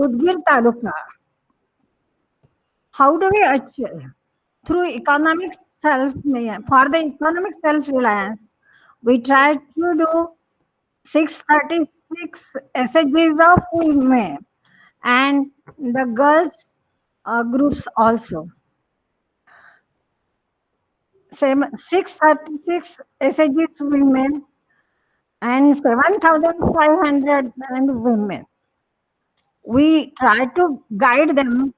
Udgir Taluka. How do we achieve? Through economic self, for the economic self-reliance, we try to do 636 SHGs of women and the girls groups also. Same 636 SHGs women and 7,500 women. We try to guide them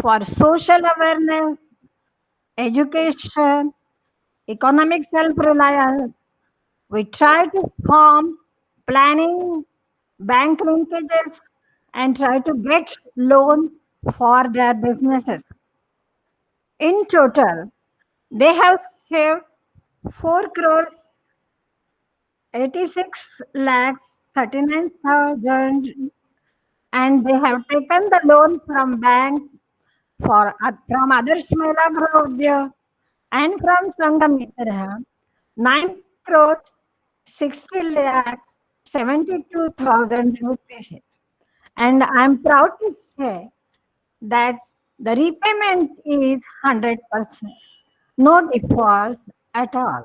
for social awareness, education, economic self-reliance. We try to form planning, bank linkages, and try to get loan for their businesses. In total, they have saved 4 crores 86 lakhs 39,000, and they have taken the loan from banks from Adarsh Mahila Grodya and from Sangamitra 9 crores 60 lakhs 72,000 rupees. And I'm proud to say that the repayment is 100%, no defaults at all.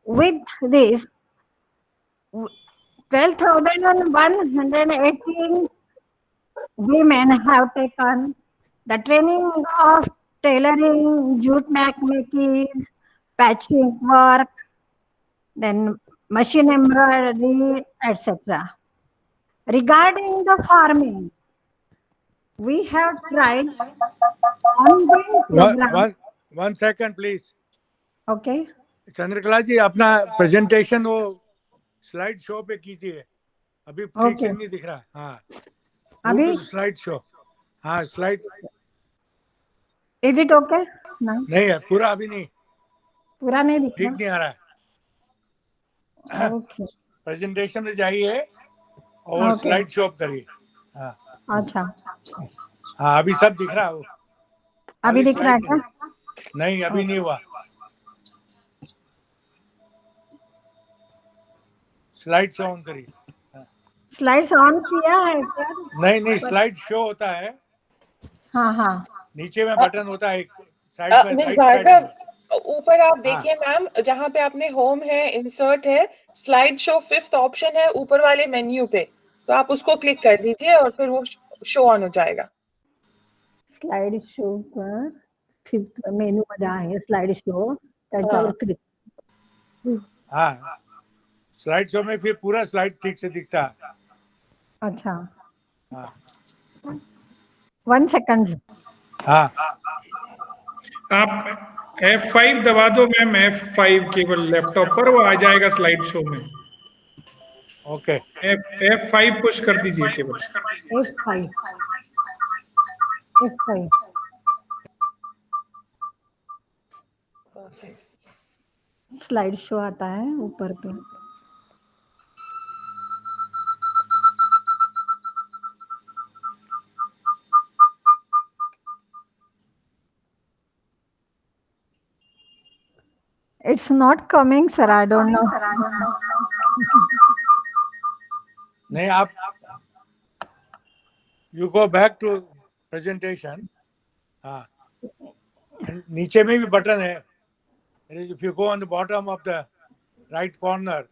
With this, 12,118 women have taken the training of tailoring, jute making, patching work, then machine embroidery, etc. Regarding the farming, we have tried ongoing program. One second, please. Okay. Chandrakala जी अपना presentation वो slide show पे कीजिए, अभी ठीक से नहीं दिख रहा. हाँ, अभी स्लाइड शो. हाँ, स्लाइड. Is it okay? नहीं है पूरा, अभी नहीं, पूरा नहीं दिख ठीक नहीं आ रहा है. ओके, प्रेजेंटेशन में जाइए और स्लाइड शो करिए. हाँ, अच्छा. हाँ, अभी सब दिख रहा है. अभी दिख रहा है क्या? नहीं, अभी नहीं हुआ. स्लाइड शो ऑन करिए. स्लाइड्स ऑन किया है सर? नहीं, स्लाइड शो होता है. हाँ हाँ, नीचे में बटन होता है एक साइड पर. मिस भार्गव, ऊपर आप देखिए मैम, जहाँ पे आपने होम है, इंसर्ट है, स्लाइड शो 5th ऑप्शन है ऊपर वाले मेन्यू पे, तो आप उसको क्लिक कर दीजिए और फिर वो शो ऑन हो जाएगा. स्लाइड शो पर 5th मेनू मध्ये आहे स्लाइड शो, त्याच्यावर क्लिक. हाँ, स्लाइड शो में फिर पूरा स्लाइड ठीक से दिखता है. अच्छा. हाँ, 1 सेकंड. हाँ, आप F5 दबा दो मैम, F5 केवल लैपटॉप पर, वो आ जाएगा स्लाइड शो में. ओके. F5 पुश कर दीजिए केवल. F5. स्लाइड शो आता है ऊपर पे. It's not coming, sir. I don't know. नहीं, आप you go back to presentation. हाँ, नीचे में भी बटन है. If you go on the bottom of the right corner,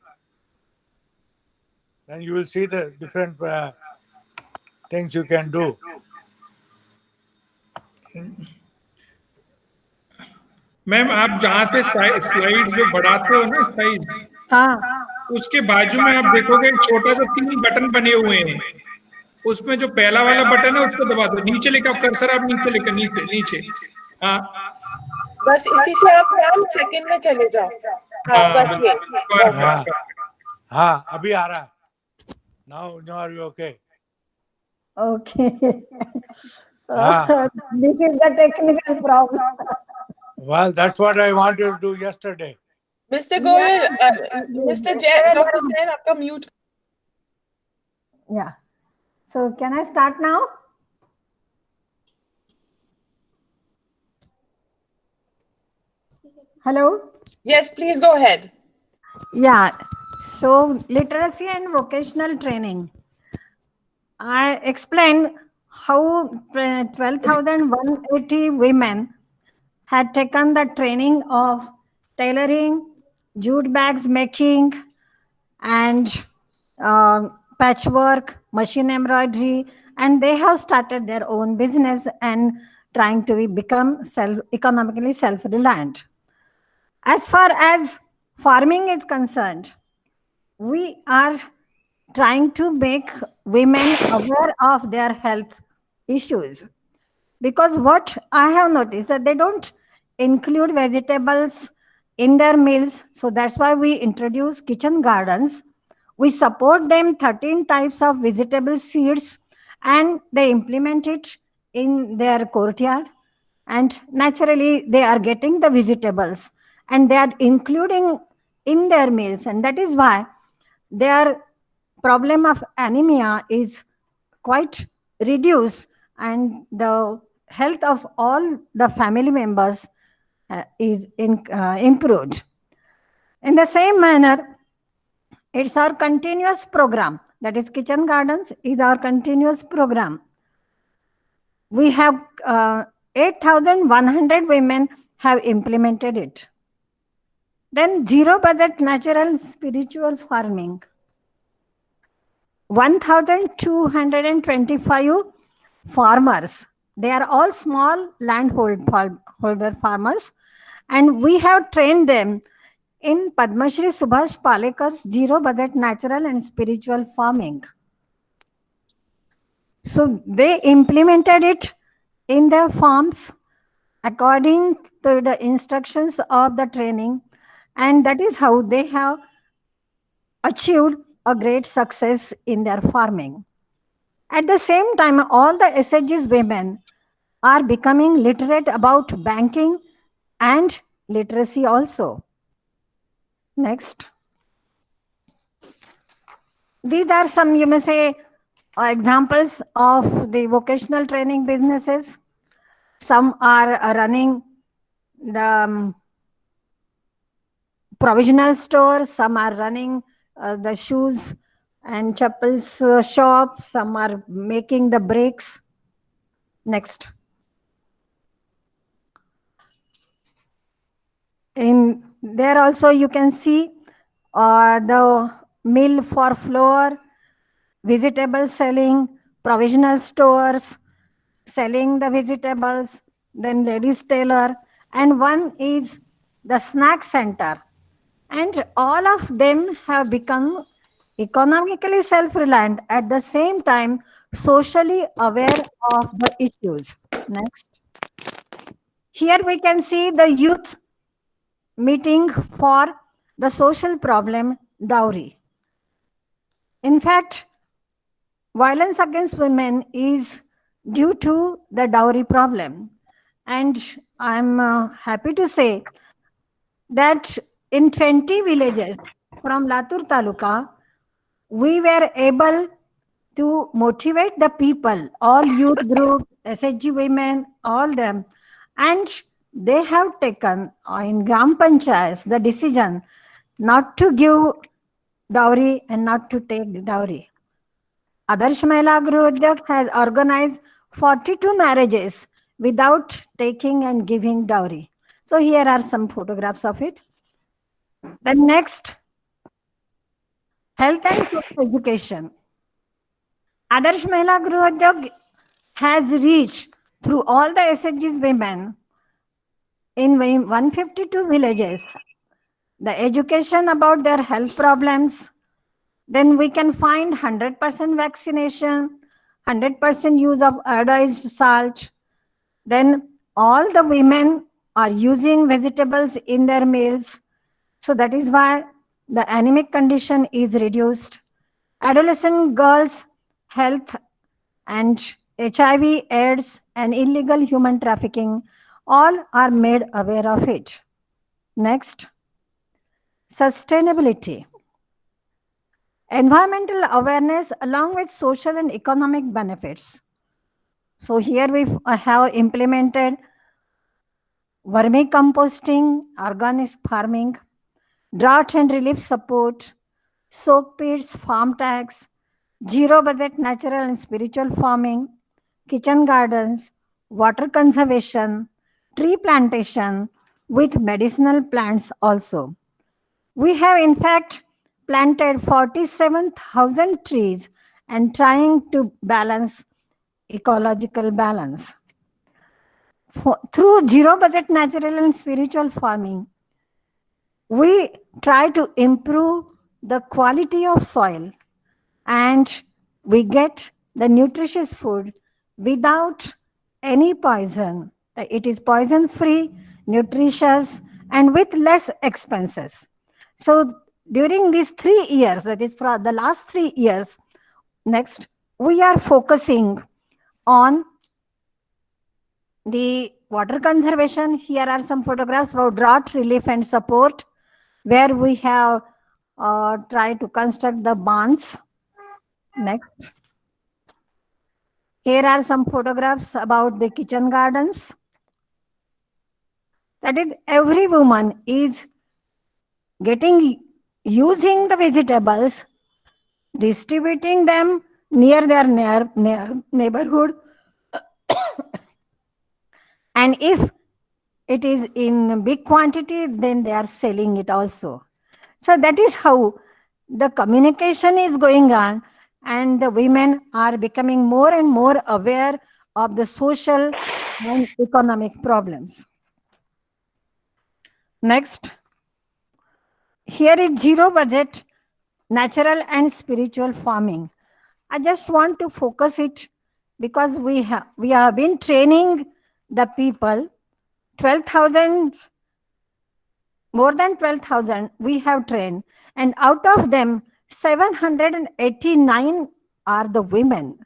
then you will see the different things you can do. Ma'am आप जहाँ से स्लाइड जो बढ़ाते हो ना साइज, हाँ, उसके बाजू में आप देखोगे छोटा सा 3 बटन बने हुए हैं. उसमें जो पहला वाला बटन है उसको दबा दो. नीचे लेकर आप कर्सर, आप नीचे लेकर नीचे. हाँ, बस इसी से आप मैम सेकंड में चले जाओ. हाँ, बस ये. हाँ, अभी आ रहा है. Now are you okay? Okay. This is the technical problem. Well, that's what I wanted to do yesterday. Mr. Goyal, Mr. Jain, Dr. Jain, आपका mute. Yeah. So can I start now? Hello? Yes, please go ahead. Yeah. So literacy and vocational training. I explained how 12,180 women had taken the training of tailoring, jute bags making, and patchwork, machine embroidery, and they have started their own business and trying to become economically self-reliant. As far as farming is concerned, we are trying to make women aware of their health issues, because what I have noticed that they don't include vegetables in their meals. So that's why we introduce kitchen gardens. We support them 13 types of vegetable seeds, and they implement it in their courtyard, and naturally they are getting the vegetables and they are including in their meals, and that is why their problem of anemia is quite reduced, and the health of all the family members is improved. In the same manner, it's our continuous program. That is, Kitchen Gardens is our continuous program. We have 8,100 women have implemented it. Then zero budget natural spiritual farming. 1,225 farmers. They are all small landholder farmers, and we have trained them in Padma Shri Subhash Palekar's zero budget natural and spiritual farming. So they implemented it in their farms according to the instructions of the training, and that is how they have achieved a great success in their farming. At the same time, all the SHG's women are becoming literate about banking and literacy also. Next. These are some, you may say, examples of the vocational training businesses. Some are running the provisional store, some are running the shoes and chappals shop, some are making the brakes. Next. In there also you can see the mill for flour, vegetable selling, provisional stores, selling the vegetables, then ladies tailor, and one is the snack center. And all of them have become economically self-reliant, at the same time socially aware of the issues. Next. Here we can see the youth meeting for the social problem dowry. In fact, violence against women is due to the dowry problem. And I'm happy to say that in 20 villages from Latur Taluka, we were able to motivate the people, all youth group, SHG women, all them, and they have taken in Gram Panchayats the decision not to give dowry and not to take dowry. Adarsh Mahila Griha Udyog has organized 42 marriages without taking and giving dowry. So here are some photographs of it. The next, health and social education. Adarsh Mahila Griha Udyog has reached through all the SHG's women in 152 villages the education about their health problems. Then we can find 100% vaccination, 100% use of iodized salt. Then all the women are using vegetables in their meals. So that is why the anemic condition is reduced. Adolescent girls' health and HIV, AIDS, and illegal human trafficking, all are made aware of it. Next. Sustainability. Environmental awareness along with social and economic benefits. So here we have implemented vermicomposting, organic farming, drought and relief support, soak pits, farm tax, zero budget natural and spiritual farming, kitchen gardens, water conservation, tree plantation with medicinal plants also. We have in fact planted 47,000 trees and trying to balance ecological balance. Through zero budget natural and spiritual farming, we try to improve the quality of soil and we get the nutritious food without any poison. It is poison free, nutritious, and with less expenses. So during these 3 years, that is for the last 3 years, next, we are focusing on the water conservation. Here are some photographs about drought relief and support, where we have tried to construct the barns. Next. Here are some photographs about the kitchen gardens. That is, every woman is using the vegetables, distributing them near their neighborhood. And if it is in big quantity, then they are selling it also. So that is how the communication is going on, and the women are becoming more and more aware of the social and economic problems. Next. Here is zero budget, natural and spiritual farming. I just want to focus it because we have been training the people. 12,000, more than 12,000 we have trained, and out of them 789 are the women.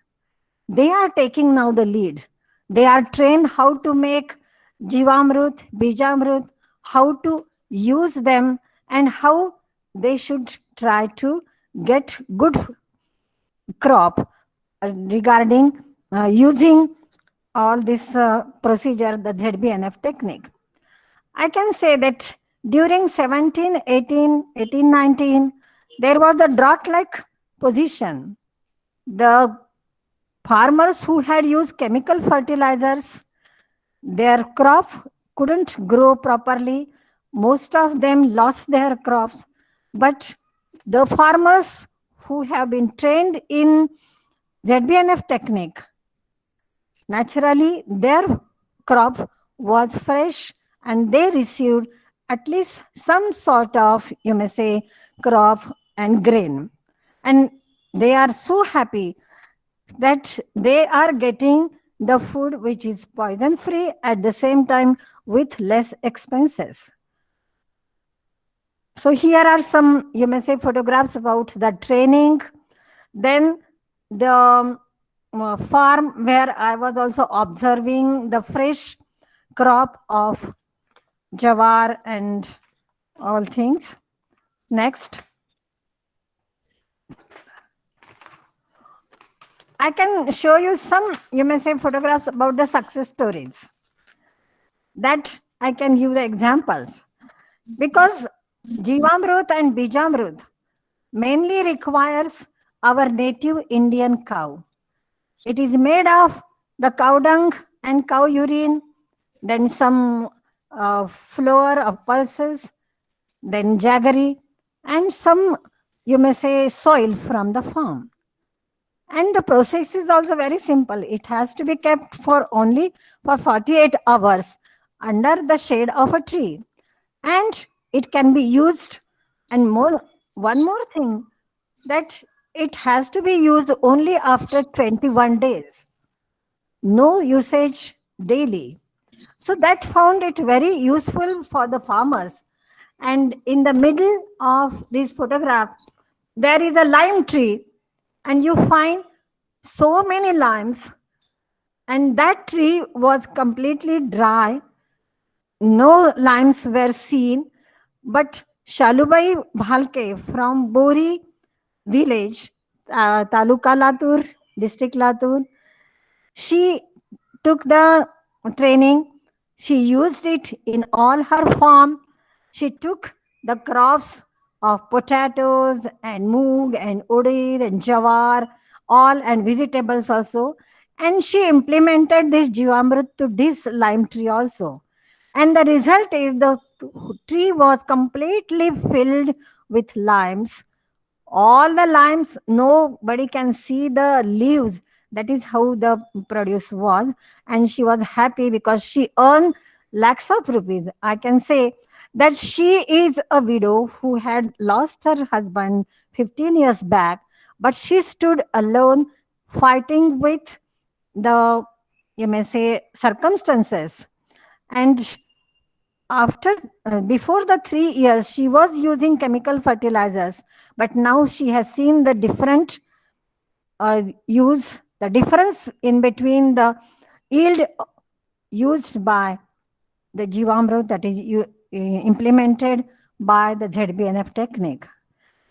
They are taking now the lead. They are trained how to make Jivamrut, Bijamrut, how to use them, and how they should try to get good crop regarding using all this procedure, the ZBNF technique. I can say that during 17, 18, 18, 19, there was a drought-like position. The farmers who had used chemical fertilizers, their crop couldn't grow properly. Most of them lost their crops. But the farmers who have been trained in ZBNF technique, naturally their crop was fresh and they received at least some sort of, you may say, crop and grain. And they are so happy that they are getting the food which is poison free at the same time with less expenses. So here are some, you may say, photographs about the training. Then the farm where I was also observing the fresh crop of jawar and all things. Next. I can show you some, you may say, photographs about the success stories. That I can give the examples. Because Jivamrut and Bijamrut mainly requires our native Indian cow. It is made of the cow dung and cow urine, then some flour of pulses, then jaggery, and some, you may say, soil from the farm. And the process is also very simple. It has to be kept for only for 48 hours under the shade of a tree. And it can be used, and one more thing, that it has to be used only after 21 days. No usage daily. So that found it very useful for the farmers. And in the middle of this photograph, there is a lime tree, and you find so many limes, and that tree was completely dry. No limes were seen, but Shalubai Bhalke from Bori village, Taluka Latur, district Latur, she took the training. She used it in all her farm. She took the crops of potatoes and moong and udid and jawar all and vegetables also. And she implemented this Jivamrut to this lime tree also. And the result is the tree was completely filled with limes. All the limes, nobody can see the leaves. That is how the produce was. And she was happy because she earned lakhs of rupees. I can say that she is a widow who had lost her husband 15 years back, but she stood alone fighting with the, you may say, circumstances. And after before the 3 years she was using chemical fertilizers, but now she has seen the different use, the difference in between the yield used by the Jivamrut, that is implemented by the ZBNF technique.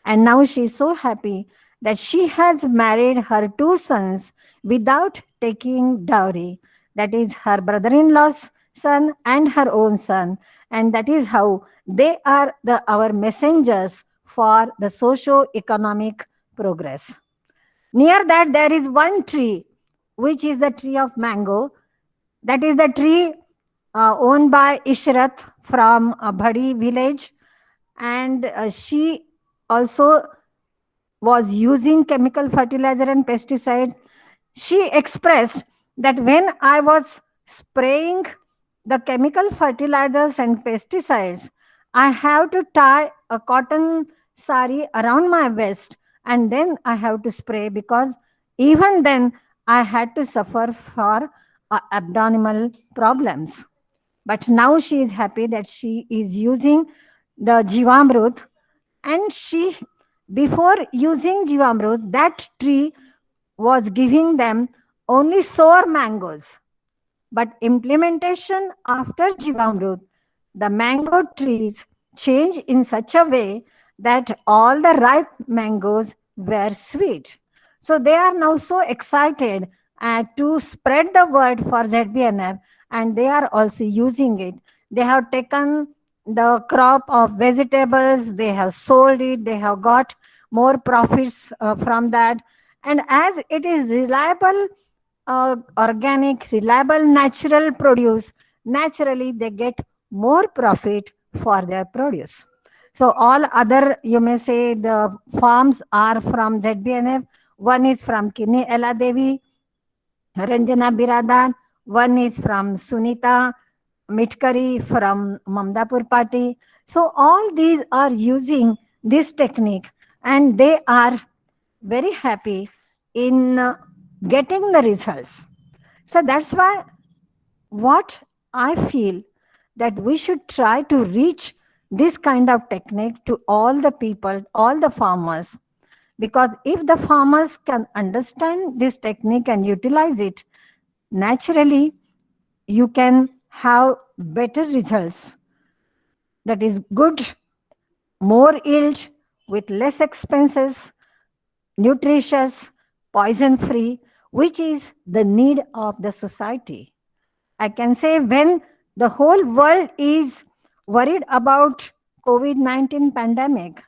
And now she is so happy that she has married her 2 sons without taking dowry. That is her brother-in-law's son and her own son. And that is how they are our messengers for the socio-economic progress. Near that, there is one tree, which is the tree of mango. That is the tree owned by Ishrat from Bhadi village. And she also was using chemical fertilizer and pesticide. She expressed that when I was spraying the chemical fertilizers and pesticides, I have to tie a cotton sari around my waist and then I have to spray, because even then I had to suffer for abdominal problems. But now she is happy that she is using the Jivamrut, and she, before using Jivamrut, that tree was giving them only sour mangoes. But implementation after Jivamrut, the mango trees change in such a way that all the ripe mangoes were sweet. So they are now so excited to spread the word for ZBNF, and they are also using it. They have taken the crop of vegetables, they have sold it, they have got more profits from that. And as it is reliable, organic, reliable, natural produce, naturally they get more profit for their produce. So all other, you may say, the farms are from ZBNF. One is from Kini Ella Devi, Ranjana Biradan. One is from Sunita Mitkari from Mamdapur Party. So all these are using this technique, and they are very happy in getting the results. So that's why what I feel that we should try to reach this kind of technique to all the people, all the farmers, because if the farmers can understand this technique and utilize it, naturally you can have better results. That is good, more yield with less expenses, nutritious, poison-free, which is the need of the society. I can say when the whole world is worried about COVID-19 pandemic,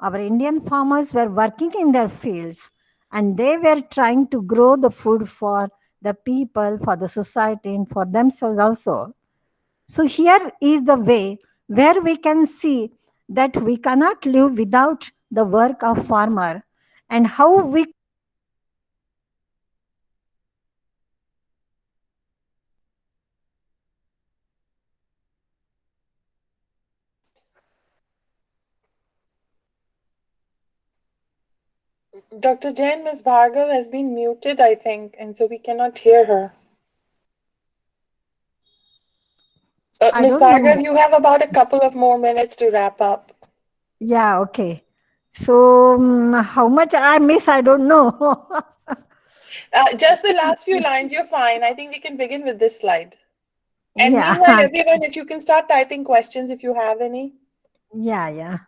our Indian farmers were working in their fields and they were trying to grow the food for the people, for the society, and for themselves also. So here is the way where we can see that we cannot live without the work of farmer, and how we Dr. Jain, Ms. Bhargav has been muted, I think, and so we cannot hear her. I Ms. don't know. Bhargav, you have about a couple of more minutes to wrap up. Yeah, okay. So how much I miss, I don't know. Just the last few lines, you're fine. I think we can begin with this slide. And Yeah. meanwhile, everyone, if you can start typing questions if you have any. Yeah.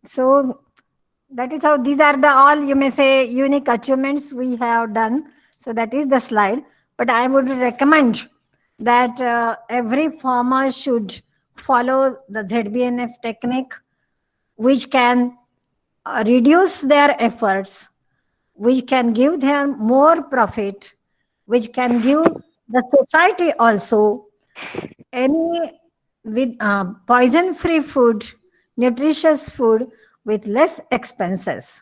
So that is how these are the all, you may say, unique achievements we have done. So that is the slide. But I would recommend that every farmer should follow the ZBNF technique, which can reduce their efforts, which can give them more profit, which can give the society also any with poison free food, nutritious food with less expenses.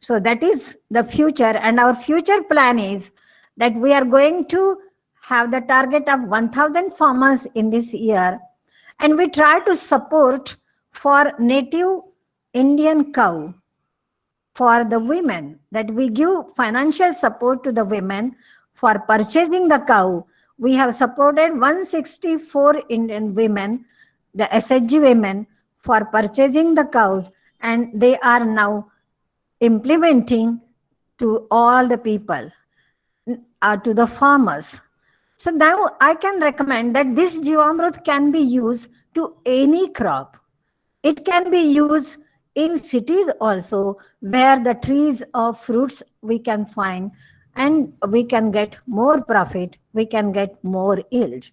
So that is the future, and our future plan is that we are going to have the target of 1000 farmers in this year, and we try to support for native Indian cow for the women, that we give financial support to the women for purchasing the cow. We have supported 164 Indian women, the SHG women, for purchasing the cows, and they are now implementing to all the people, to the farmers. So now I can recommend that this Jivamrut can be used to any crop. It can be used in cities also, where the trees of fruits we can find, and we can get more profit, we can get more yield.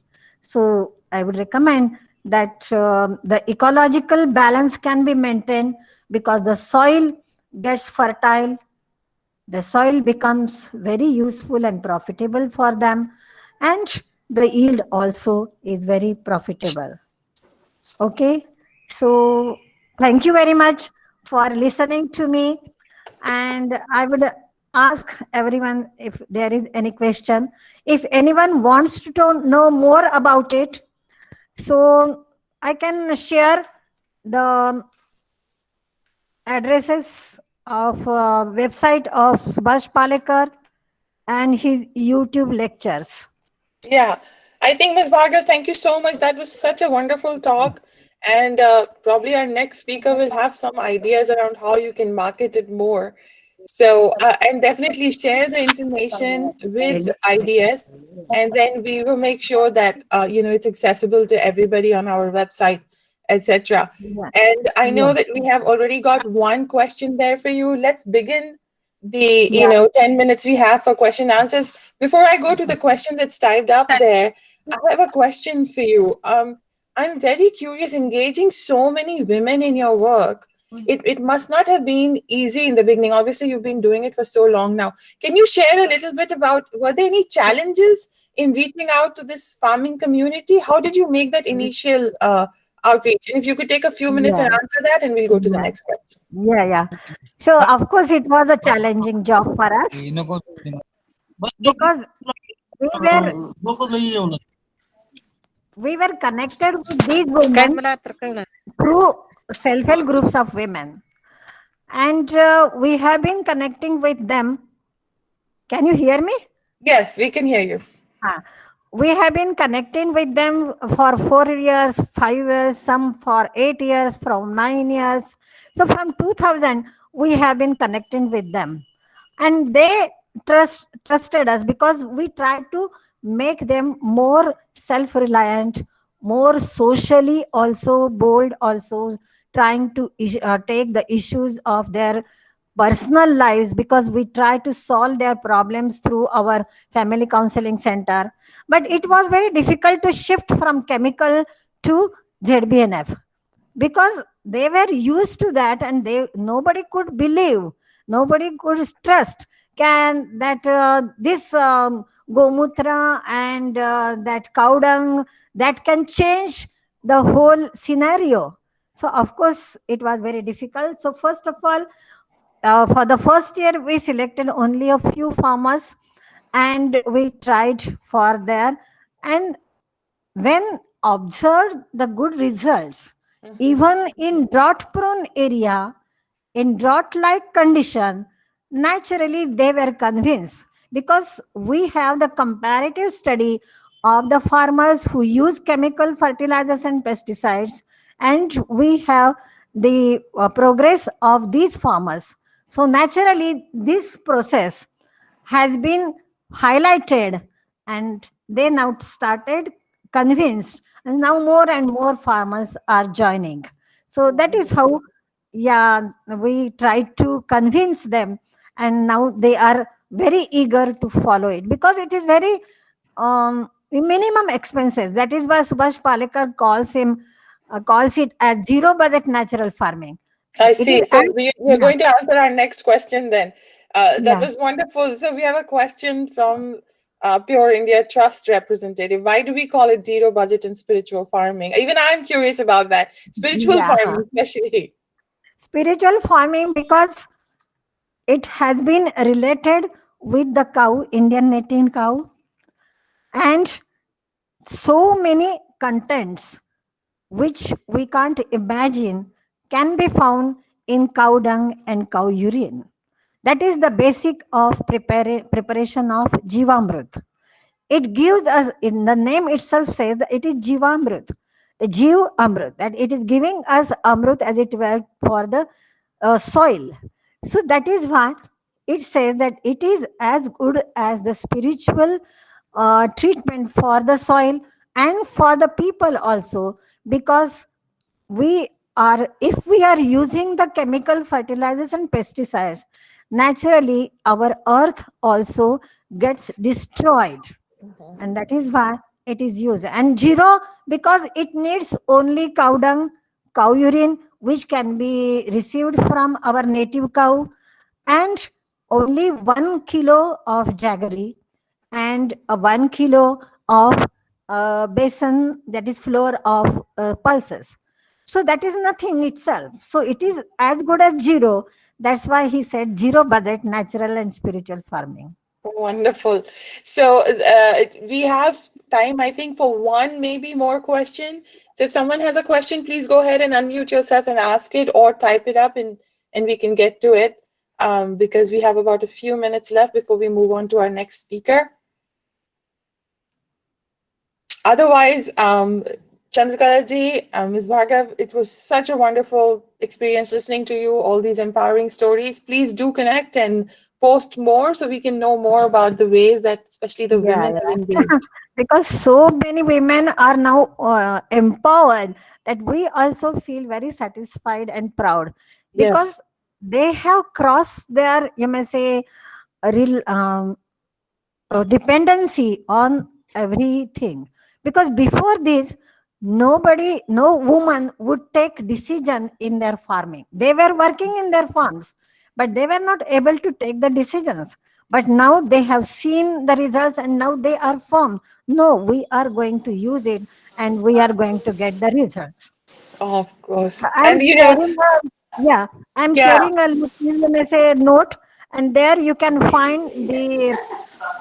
So I would recommend that the ecological balance can be maintained, because the soil gets fertile, the soil becomes very useful and profitable for them, and the yield also is very profitable. Okay, so thank you very much for listening to me, and I would ask everyone if there is any question. If anyone wants to know more about it, so I can share the addresses of website of Subhash Palekar and his YouTube lectures. Yeah, I think Ms. Bhargav, thank you so much. That was such a wonderful talk. And probably our next speaker will have some ideas around how you can market it more. So, and definitely share the information with IDS, and then we will make sure that, it's accessible to everybody on our website, etc. Yeah. And I know Yeah. that we have already got one question there for you. Let's begin the, Yeah. 10 minutes we have for question answers. Before I go to the question that's typed up there, I have a question for you. I'm very curious, engaging so many women in your work. It must not have been easy in the beginning. Obviously, you've been doing it for so long now. Can you share a little bit about, were there any challenges in reaching out to this farming community? How did you make that initial outreach? And if you could take a few minutes and Yeah. answer that, and we'll go to the Yeah. next question. Yeah. So of course it was a challenging job for us, because we were connected with these women through self-help groups of women, and we have been connecting with them. Can you hear me? Yes, we can hear you. We have been connecting with them for 4 years, 5 years, some for 8 years, from 9 years. So from 2000, we have been connecting with them, and they trusted us, because we tried to make them more self-reliant, more socially also bold, also trying to take the issues of their personal lives, because we try to solve their problems through our family counseling center. But it was very difficult to shift from chemical to ZBNF, because they were used to that, and nobody could believe, nobody could trust can that this gomutra and that cow dung, that can change the whole scenario. So of course it was very difficult. So first of all, for the first year we selected only a few farmers, and we tried for there, and when observed the good results, even in drought prone area, in drought like condition, naturally they were convinced, because we have the comparative study of the farmers who use chemical fertilizers and pesticides, and we have the progress of these farmers. So naturally this process has been highlighted, and they now started convinced, and now more and more farmers are joining. So that is how, yeah, we tried to convince them, and now they are very eager to follow it, because it is very minimum expenses. That is why Subhash Palekar calls it as zero budget natural farming. I It see. is So as- we're yeah. going to answer our next question then. That Yeah. was wonderful. So we have a question from Pure India Trust representative. Why do we call it zero budget and spiritual farming? Even I'm curious about that. Spiritual Yeah. farming, especially. Spiritual farming, because it has been related with the cow, Indian native cow, and so many contents which we can't imagine can be found in cow dung and cow urine. That is the basic of preparation of Jivamrut. It gives us, in the name itself says that it is Jivamrut, the Jiv Amrut, that it is giving us Amrut as it were for the soil. So that is why it says that it is as good as the spiritual treatment for the soil and for the people also, because we if we are using the chemical fertilizers and pesticides, naturally our earth also gets destroyed, and that is why it is used. And zero, because it needs only cow dung, cow urine, which can be received from our native cow, and only 1 kilo of jaggery, and 1 kilo of basin, that is flour of pulses. So that is nothing itself. So it is as good as zero. That's why he said zero budget, natural and spiritual farming. Wonderful. So we have time, I think, for one, maybe more question. So if someone has a question, please go ahead and unmute yourself and ask it, or type it up, and we can get to it, because we have about a few minutes left before we move on to our next speaker. Otherwise, Chandrakala ji, Ms. Bhargav, it was such a wonderful experience listening to you, all these empowering stories. Please do connect and post more so we can know more about the ways that especially the women are engaged. Because so many women are now empowered, that we also feel very satisfied and proud, because Yes. they have crossed their, you may say, real dependency on everything. Because before this, nobody, no woman would take decision in their farming. They were working in their farms, but they were not able to take the decisions. But now they have seen the results, and now they are firm. No, we are going to use it, and we are going to get the results. Oh, of course. I'm And you know, sharing yeah, I'm yeah, sharing a let me say note, and there you can find the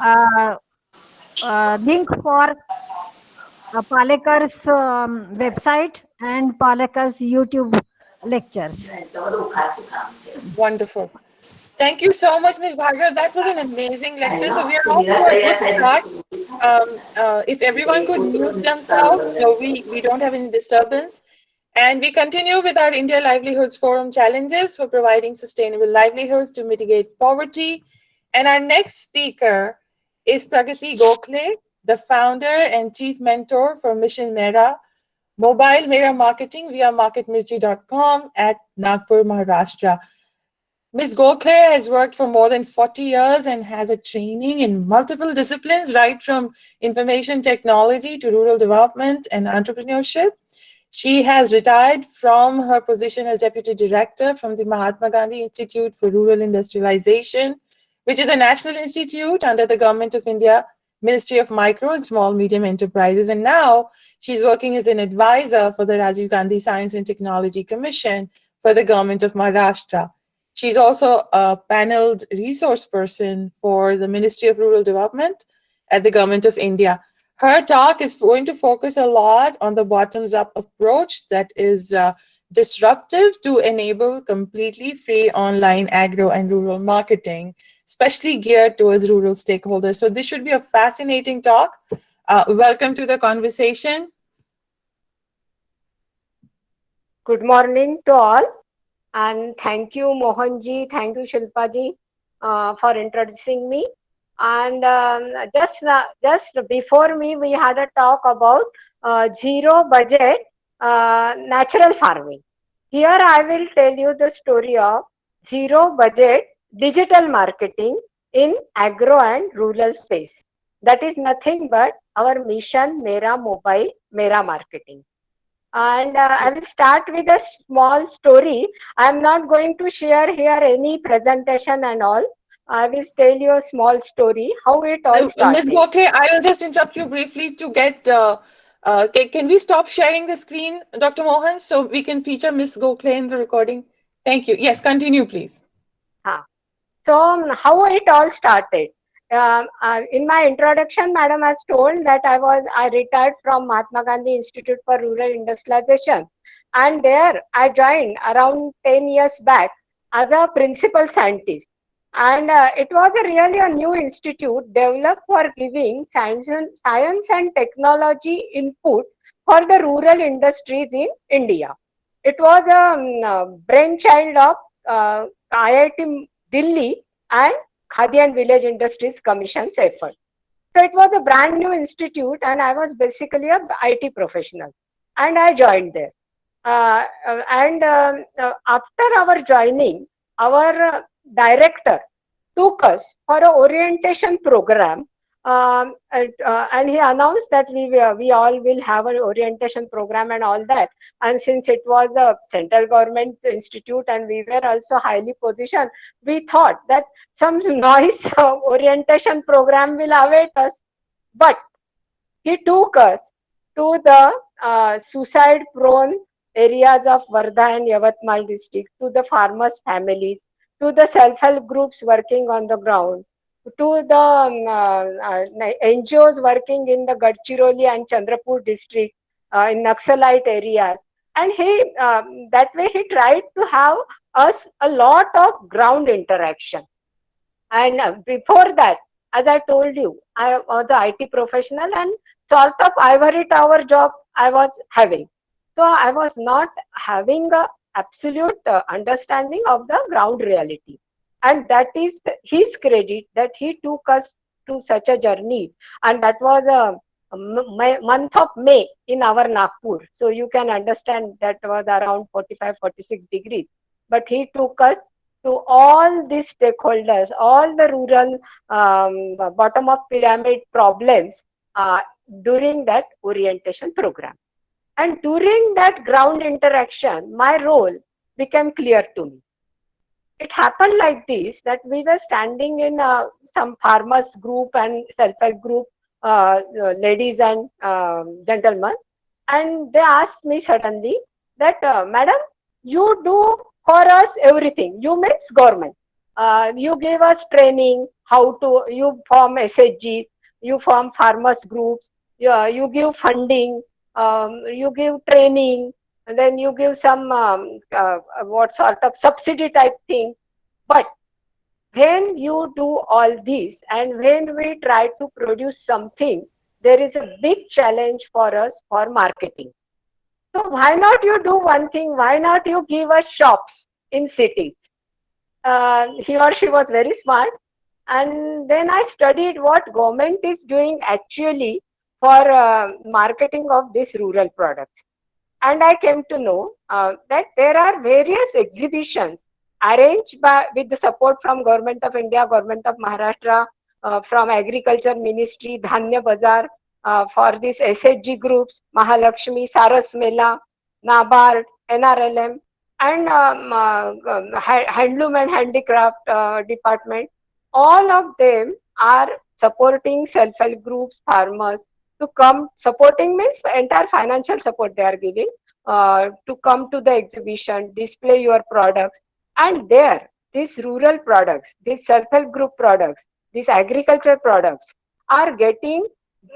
uh, link for Palekar's website and Palekar's YouTube lectures. wonderful. Thank you so much, Ms. Bhargav. That was an amazing lecture. So we are off to a good start. If everyone could mute themselves so we don't have any disturbance. And we continue with our India Livelihoods Forum challenges for providing sustainable livelihoods to mitigate poverty. And our next speaker is Pragati Gokhale, the founder and chief mentor for Mission Mera, mobile Mera marketing via marketmirchi.com at Nagpur, Maharashtra. Ms. Gokhale has worked for more than 40 years and has a training in multiple disciplines, right from information technology to rural development and entrepreneurship. She has retired from her position as deputy director from the Mahatma Gandhi Institute for Rural Industrialization, which is a national institute under the Government of India, Ministry of Micro and Small Medium Enterprises. And now she's working as an advisor for the Rajiv Gandhi Science and Technology Commission for the Government of Maharashtra. She's also a paneled resource person for the Ministry of Rural Development at the Government of India. Her talk is going to focus a lot on the bottoms-up approach that is disruptive to enable completely free online agro and rural marketing, especially geared towards rural stakeholders. So this should be a fascinating talk. Welcome to the conversation. Good morning to all, and thank you, Mohanji, thank you, Shilpaji, for introducing me. And just before me, we had a talk about zero budget natural farming. Here, I will tell you the story of zero budget digital marketing in agro and rural space. That is nothing but our mission, Mera Mobile, Mera Marketing. And I will start with a small story. I am not going to share here any presentation and all. I will tell you a small story how it all Ms. started. Gokhale, I will just interrupt you briefly to get. Can we stop sharing the screen, Dr. Mohan, so we can feature Ms. Gokhale in the recording? Thank you. Yes, continue, please. So how it all started. In my introduction, madam has told that I retired from Mahatma Gandhi Institute for Rural Industrialization, and there I joined around 10 years back as a principal scientist. And it was really a new institute developed for giving science and technology input for the rural industries in India. It was a brainchild of IIT Delhi and Khadi and Village Industries Commission's effort. So it was a brand new institute, and I was basically a IT professional, and I joined there. After our joining, our director took us for a orientation program, and he announced that we all will have an orientation program and all that. And since it was a central government institute and we were also highly positioned, we thought that some nice orientation program will await us. But he took us to the suicide prone areas of Wardha and Yavatmal district, to the farmers' families, to the self-help groups working on the ground, to the NGOs working in the Gadchiroli and Chandrapur district in Naxalite areas. And that way he tried to have us a lot of ground interaction. And before that, as I told you, I was an IT professional, and sort of ivory tower job I was having. So I was not having a absolute understanding of the ground reality. And that is his credit that he took us to such a journey. And that was a month of May in our Nagpur. So you can understand that was around 45, 46 degrees. But he took us to all these stakeholders, all the rural bottom of pyramid problems during that orientation program. And during that ground interaction, my role became clear to me. It happened like this, that we were standing in some farmers group and self-help group, ladies and gentlemen, and they asked me suddenly that, madam, you do for us everything. You means government. You give us training, you form SHGs, you form farmers groups, you give funding, you give training, and then you give some what sort of subsidy type things. But when you do all this and when we try to produce something, there is a big challenge for us for marketing. So why not you do one thing? Why not you give us shops in cities? He or she was very smart. And then I studied what government is doing actually for marketing of these rural products. And I came to know that there are various exhibitions arranged with the support from Government of India, Government of Maharashtra, from Agriculture Ministry, Dhanya Bazaar, for these SHG groups, Mahalakshmi, Saras Mela, NABARD, NRLM, and Handloom and Handicraft Department. All of them are supporting self-help groups, farmers, to come. Supporting means entire financial support they are giving to come to the exhibition, display your products. And there, these rural products, these self-help group products, these agriculture products are getting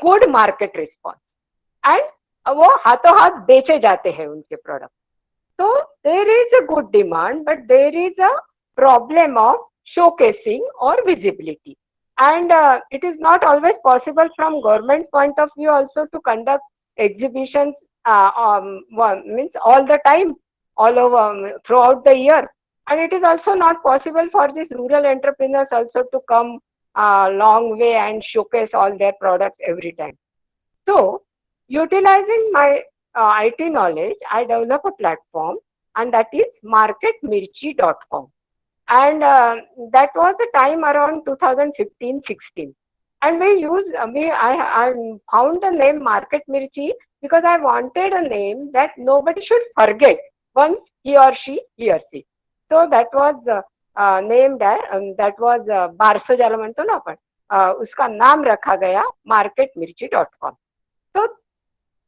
good market response. And वो हाथों हाथ बेचे जाते हैं उनके product. So there is a good demand, but there is a problem of showcasing or visibility. And it is not always possible from government point of view also to conduct exhibitions means all the time, all over throughout the year. And it is also not possible for these rural entrepreneurs also to come a long way and showcase all their products every time. So utilizing my IT knowledge, I developed a platform, and that is marketmirchi.com. And that was the time around 2015-16. And I found the name Market Mirchi because I wanted a name that nobody should forget once he or she hears it. So that was named that was बारसो ज्याला म्हणतो ना आपण, उसका नाम रखा गया marketmirchi.com. So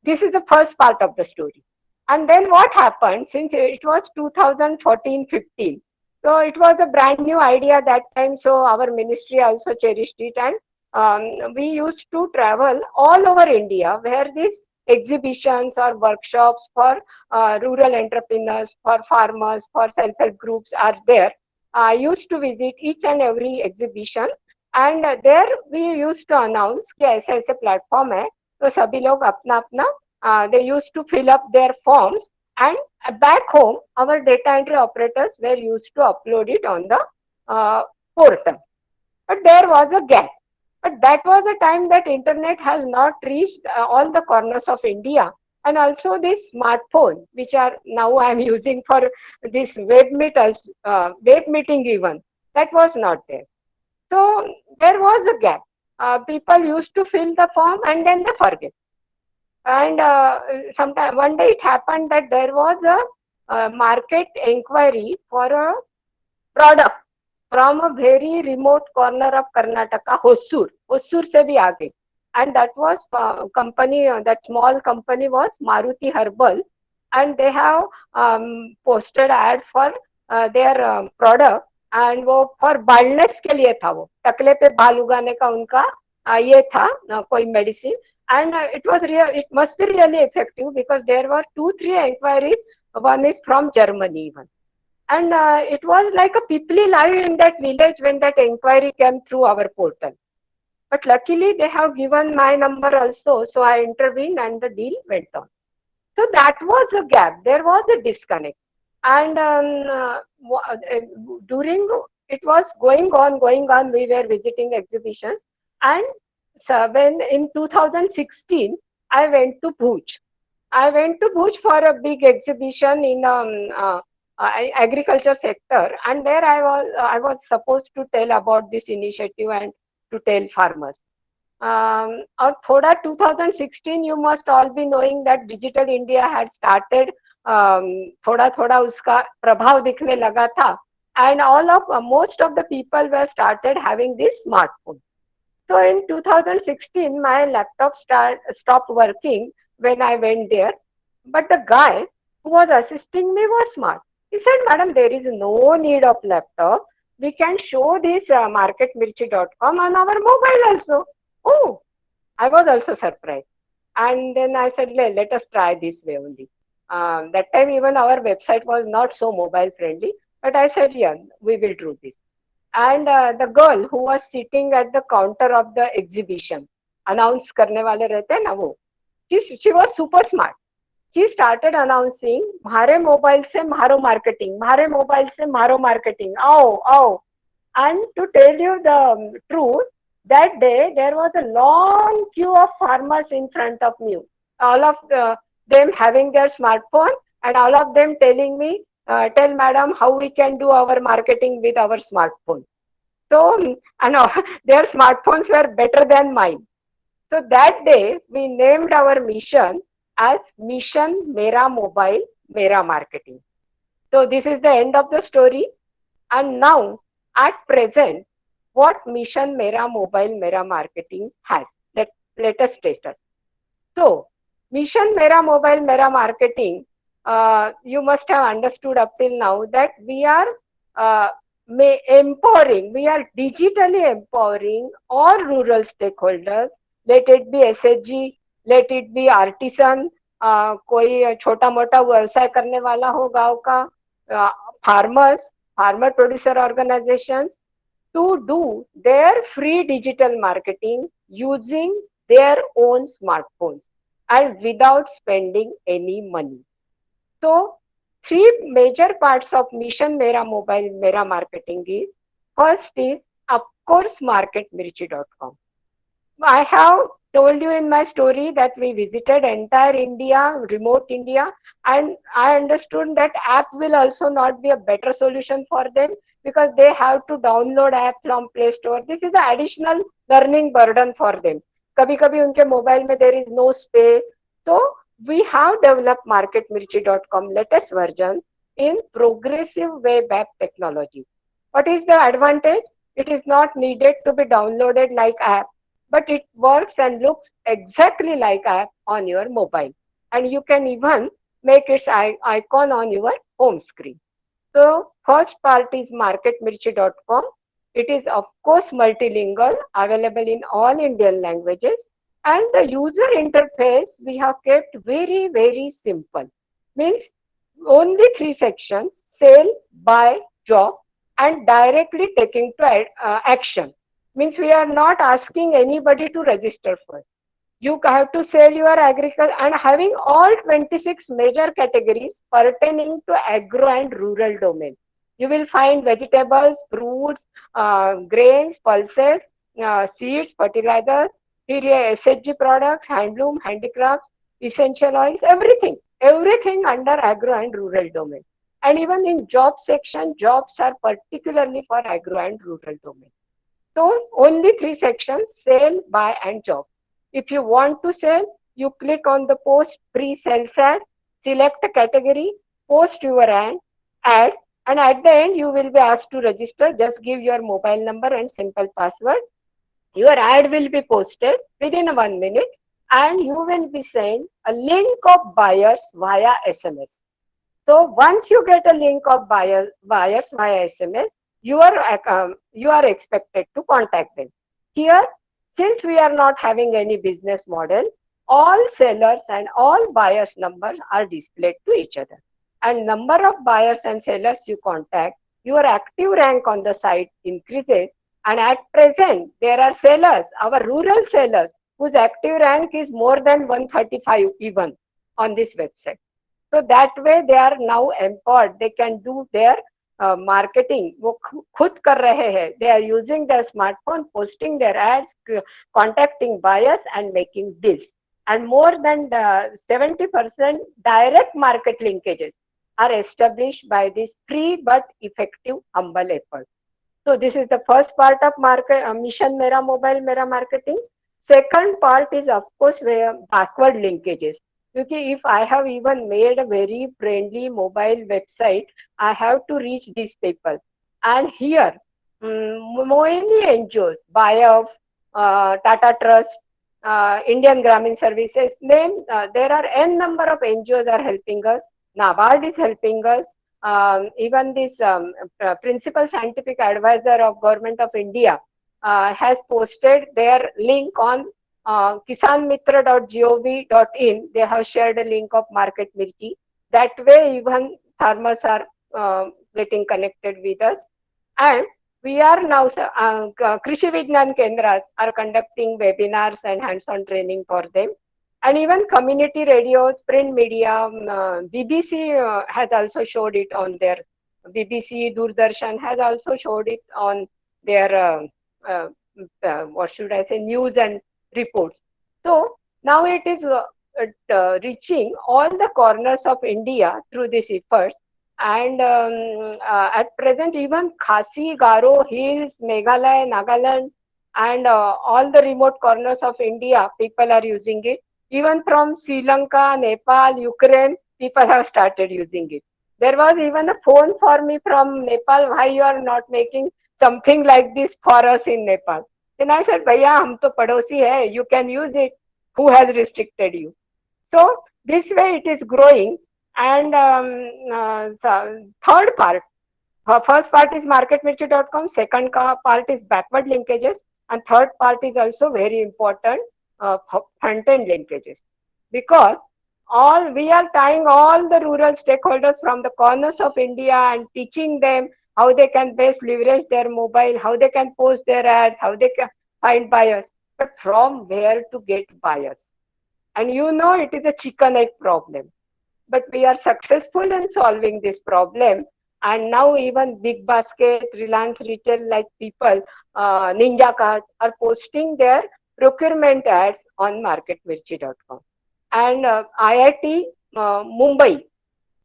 this is the first part of the story. And then what happened, since it was 2014-15, so it was a brand new idea that time, so our ministry also cherished it, and we used to travel all over India where these exhibitions or workshops for rural entrepreneurs, for farmers, for self-help groups are there. I used to visit each and every exhibition, and there we used to announce कि ऐसे ऐसे platform है, तो सभी लोग अपना अपना they used to fill up their forms, and back home our data entry operators were used to upload it on the portal. But there was a gap. But that was a time that internet has not reached all the corners of India, and also this smartphone, which are now I am using for this web meeting even, that was not there. So there was a gap. People used to fill the form and then they forget. And sometime one day it happened that there was a market inquiry for a product from a very remote corner of Karnataka, Hossur se bhi aage. And that was company, that small company was Maruti Herbal, and they have posted ad for their product, and वो for baldness के लिए था, वो टकले पे बाल उगाने का उनका ये था कोई medicine. And it must be really effective because there were 2-3 inquiries. One is from Germany even. And it was like a people live in that village when that inquiry came through our portal. But luckily they have given my number also, so I intervened and the deal went on. So that was a gap. There was a disconnect. And during it was going on, we were visiting exhibitions. And so when in 2016, I went to Bhuj. I went to Bhuj for a big exhibition in agriculture sector, and there I was supposed to tell about this initiative and to tell farmers. और थोड़ा 2016, you must all be knowing that Digital India had started. थोड़ा थोड़ा उसका प्रभाव दिखने लगा था, and most of the people were started having this smartphone. So in 2016, my laptop stopped working when I went there. But the guy who was assisting me was smart. He said, "Madam, there is no need of laptop. We can show this marketmirchi.com on our mobile also." Oh, I was also surprised. And then I said, let us try this way only. That time even our website was not so mobile friendly. But I said, yeah, we will do this. And the girl who was sitting at the counter of the exhibition, announce करने वाले रहते हैं ना वो, she was super smart. She started announcing, "म्हारे mobile से म्हारो marketing, म्हारे मोबाइल से म्हारो marketing, आओ." And to tell you the truth, that day there was a long queue of farmers in front of me. All of them having their smartphone, and all of them telling me, "Tell madam how we can do our marketing with our smartphone." So, and their smartphones were better than mine. So that day we named our mission as Mission Mera Mobile, Mera Marketing. So this is the end of the story. And now at present, what Mission Mera Mobile, Mera Marketing has. Let us state us. So Mission Mera Mobile, Mera Marketing, you must have understood up till now that we are empowering, we are digitally empowering all rural stakeholders. Let it be SHG, let it be artisan, कोई छोटा मोटा व्यवसाय करने वाला हो गांव का, farmers, farmer producer organizations, to do their free digital marketing using their own smartphones and without spending any money. So 3 major parts of Mission Mera Mobile, Mera Marketing is, first is of course marketmirchi.com. I have told you in my story that we visited entire India, remote India, and I understood that app will also not be a better solution for them because they have to download app from Play Store. This is an additional learning burden for them. कभी-कभी उनके mobile में there is no space. So we have developed marketmirchi.com latest version in progressive web app technology. What is the advantage? It is not needed to be downloaded like app, but it works and looks exactly like app on your mobile. And you can even make its icon on your home screen. So first part is marketmirchi.com. It is of course multilingual, available in all Indian languages. And the user interface we have kept very, very simple. Means only three sections: sell, buy, job, and directly taking to action. Means we are not asking anybody to register first. You have to sell your agriculture and having all 26 major categories pertaining to agro and rural domain. You will find vegetables, fruits, grains, pulses, seeds, fertilizers, SHG products, handloom, handicrafts, essential oils, everything under agro and rural domain. And even in job section, jobs are particularly for agro and rural domain. So only three sections: sell, buy, and job. If you want to sell, you click on the post pre-sales ad, select a category, post your ad, and at the end you will be asked to register. Just give your mobile number and simple password. Your ad will be posted within 1 minute, and you will be sent a link of buyers via SMS. So once you get a link of buyers via SMS, you are expected to contact them. Here, since we are not having any business model, all sellers and all buyers' numbers are displayed to each other. And number of buyers and sellers you contact, your active rank on the site increases. And at present, there are sellers, our rural sellers, whose active rank is more than 135 even on this website. So that way they are now empowered. They can do their marketing. वो खुद कर रहे हैं. They are using their smartphone, posting their ads, contacting buyers and making deals. And more than 70% direct market linkages are established by this free but effective humble effort. So this is the first part of mission Mera Mobile Mera Marketing. Second part is of course backward linkages. Because if I have even made a very friendly mobile website, I have to reach these people. And here, many NGOs, BIOF, Tata Trust, Indian Gramin Services, there are n number of NGOs are helping us. NABARD is helping us. Even this principal scientific advisor of Government of India has posted their link on kisanmitra.gov.in. They have shared a link of Market Mirchi. That way even farmers are getting connected with us. And we are now, Krishi Vignan Kendras are conducting webinars and hands-on training for them. And even community radios, print media, BBC has also showed it on their, BBC, Doordarshan has also showed it on their, what should I say, news and reports. So now it is reaching all the corners of India through these efforts. And at present, even Khasi, Garo, Hills, Meghalaya, Nagaland, and all the remote corners of India, people are using it. Even from Sri Lanka, Nepal, Ukraine, people have started using it. There was even a phone for me from Nepal, why you are not making something like this for us in Nepal. Then I said, Bhaiya, hum to padosi hai, you can use it. Who has restricted you? So this way it is growing. And third part, first part is marketmirchi.com, second part is backward linkages, and third part is also very important, front-end linkages. Because we are tying all the rural stakeholders from the corners of India and teaching them how they can best leverage their mobile, how they can post their ads, how they can find buyers. But from where to get buyers? And you know it is a chicken egg problem. But we are successful in solving this problem. And now even Big Basket, Reliance Retail like people, Ninja Cart are posting their procurement ads on marketmirchi.com. And IIT Mumbai,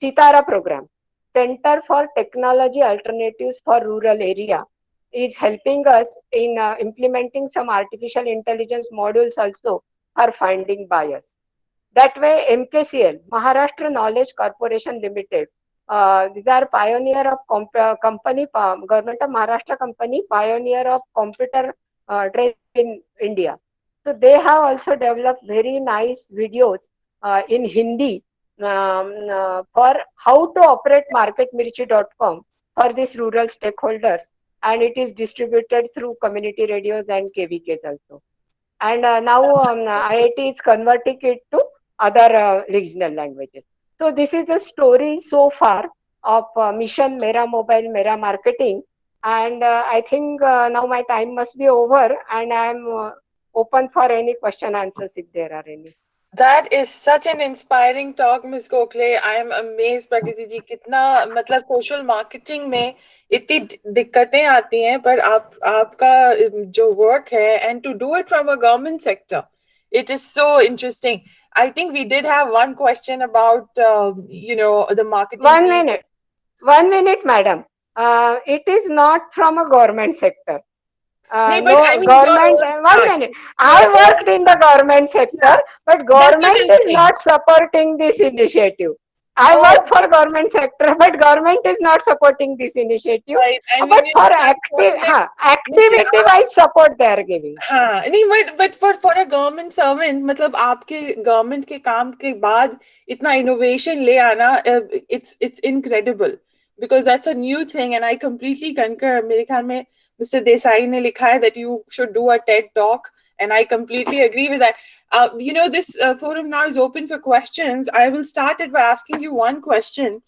Sitara program, Center for Technology Alternatives for Rural Area, is helping us in implementing some artificial intelligence modules also for finding buyers. That way, MKCL, Maharashtra Knowledge Corporation Limited, these are pioneer of company, government of Maharashtra company, pioneer of computer trade in India. So they have also developed very nice videos in Hindi for how to operate marketmirchi.com for these rural stakeholders, and it is distributed through community radios and KVKs also. And now IIT is converting it to other regional languages. So this is a story so far of Mission Mera Mobile Mera Marketing, and I think now my time must be over, and I am open for any question answers if there are any. That is such an inspiring talk, Ms. Gokhale. I am amazed, प्रकृति जी कितना मतलब social marketing में इतनी दिक्कतें आती हैं, पर आपका जो वर्क है and to do it from a government sector, it is so interesting. I think we did have one question about the marketing. 1 minute, madam. It is not from a government sector. No, no, I mean, government. 1 minute. I worked in the government sector, but government is not supporting this initiative. I work for government sector, but government is not supporting this initiative. Right. But for activity wise support they are giving. हाँ नहीं, but for a government servant, मतलब आपके government के काम के बाद इतना innovation ले आना, it's incredible, because that's a new thing, and I completely concur. मेरे ख्याल में Mr. Desai ने लिखा है that you should do a TED talk, and I completely agree with that. This forum now is open for questions. I will start it by asking you one question.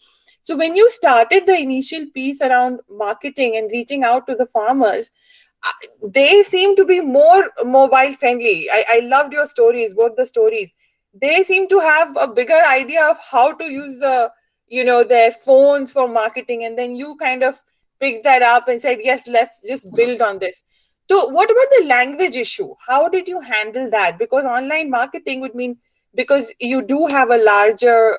So when you started the initial piece around marketing and reaching out to the farmers, they seem to be more mobile friendly. I loved your stories, both the stories. They seem to have a bigger idea of how to use their phones for marketing, and then you kind of picked that up and said, yes, let's just build on this. So what about the language issue? How did you handle that? Because online marketing would mean, because you do have a larger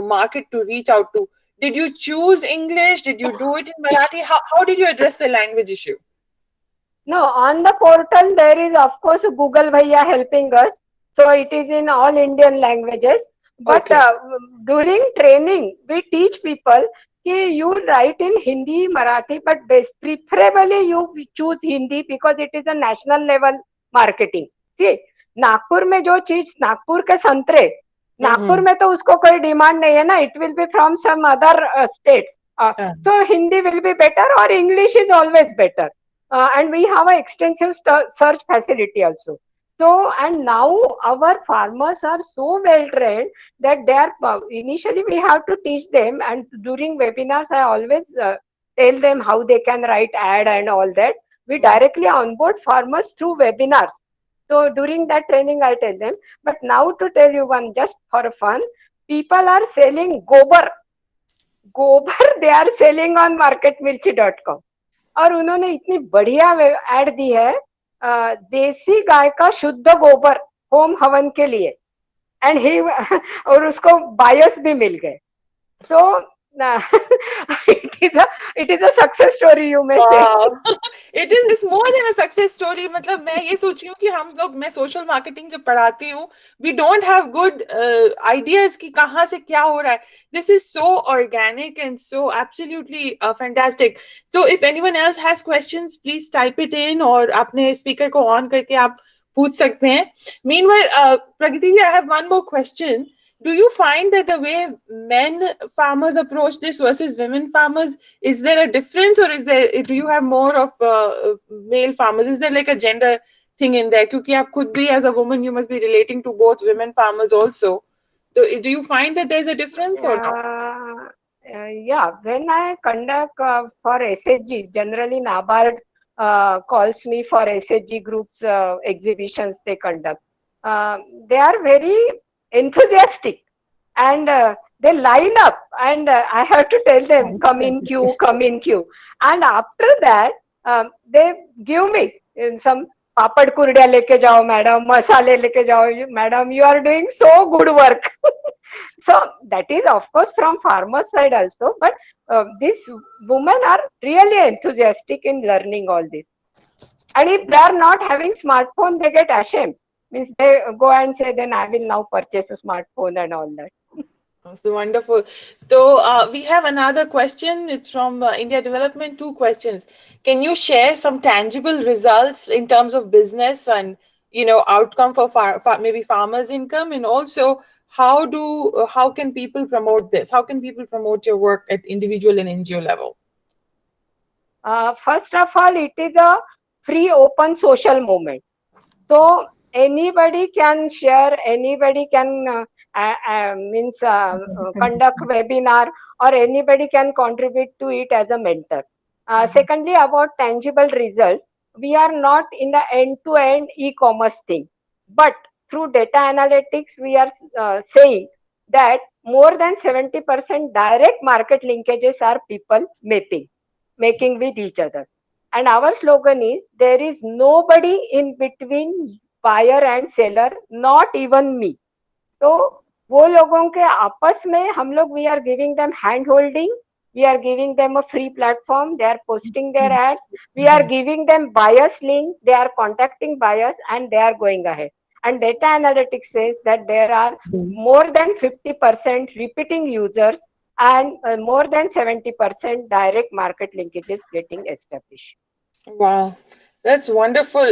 market to reach out to. Did you choose English? Did you do it in Marathi? How did you address the language issue? No, on the portal there is of course Google Bhaiya helping us. So it is in all Indian languages. But during training, we teach people you write in Hindi, Marathi, but preferably you choose Hindi because it is a national level marketing. See, Nagpur में जो चीज नागपुर के संतरे, नागपुर में तो उसको कोई demand नहीं है ना, it will be from some other states. So Hindi will be better, or English is always better. And we have an extensive search facility also. So, and now our farmers are so well trained that they are, initially we have to teach them, and during webinars I always tell them how they can write ad and all that. We directly onboard farmers through webinars. So during that training I tell them. But now to tell you one, just for fun, people are selling gobar they are selling on marketmirchi.com. और उन्होंने इतनी बढ़िया add दी है, देसी गाय का शुद्ध गोबर home हवन के लिए, एंड ही और उसको बायस भी मिल गए. सो it is a success story, you may say. It's more than a success story. मतलब मैं ये सोच रही हूँ कि हम लोग, मैं सोशल मार्केटिंग जब पढ़ाती हूँ, we don't have good ideas कि कहाँ से क्या हो रहा है. This is so organic and so absolutely fantastic. So if anyone else has questions, please type it in, और अपने speaker को on करके आप पूछ सकते हैं. Meanwhile, Prakriti ji, I have one more question. Do you find that the way men farmers approach this versus women farmers, is there a difference, or do you have more of male farmers? Is there like a gender thing in there? Because you could be, as a woman, you must be relating to both women farmers also. So do you find that there's a difference or not? Yeah, when I conduct for SHG, generally NABARD calls me for SHG groups exhibitions they conduct. They are very enthusiastic, and they line up, and I have to tell them, come in queue, and after that they give me some papad kurdiya leke jao madam, masale leke jao madam, you are doing so good work. So that is of course from farmer side also, but these women are really enthusiastic in learning all this, and if they are not having smartphone, they get ashamed. Means they go and say, then I will now purchase a smartphone and all that. That's wonderful. So we have another question. It's from India Development. Two questions. Can you share some tangible results in terms of business and outcome for maybe farmers' income, and also how can people promote this? How can people promote your work at individual and NGO level? First of all, it is a free, open social movement. So anybody can share, anybody can conduct webinar, or anybody can contribute to it as a mentor. Secondly, about tangible results, we are not in the end-to-end e-commerce thing, but through data analytics, we are saying that more than 70% direct market linkages are people making with each other. And our slogan is, there is nobody in between buyer and seller, not even me. तो वो लोगों के आपस में हम लोग, we are giving them hand holding, we are giving them a free platform, they are posting their ads, we are giving them buyers link, they are contacting buyers, and they are going ahead. And data analytics says that there are more than 50% repeating users and more than 70% direct market linkages getting established. Wow, that's wonderful.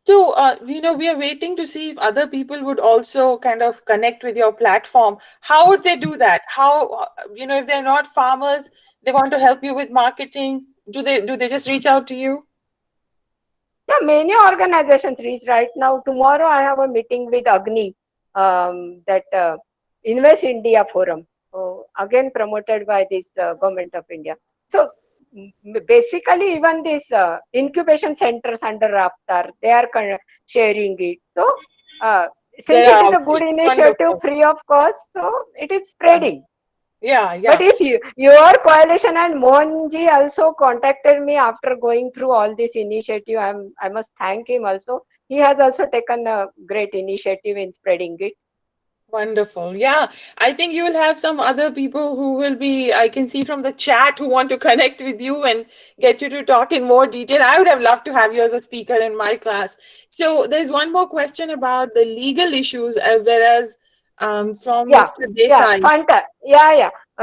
So, we are waiting to see if other people would also kind of connect with your platform. How would they do that? How, if they're not farmers, they want to help you with marketing, do they just reach out to you? Yeah, many organizations reach right now. Tomorrow I have a meeting with Agni, that Invest India Forum, again promoted by this government of India. So basically, even these incubation centers under Raftar, they are sharing it. So since it is a good initiative, Wonderful. free of cost, so it is spreading. Yeah. But if your coalition and Mohanji also contacted me after going through all this initiative, I must thank him also. He has also taken a great initiative in spreading it. Wonderful. Yeah, I think you will have some other people who will be, I can see from the chat, who want to connect with you and get you to talk in more detail. I would have loved to have you as a speaker in my class. So there's one more question about the legal issues, whereas from Mr. Desai.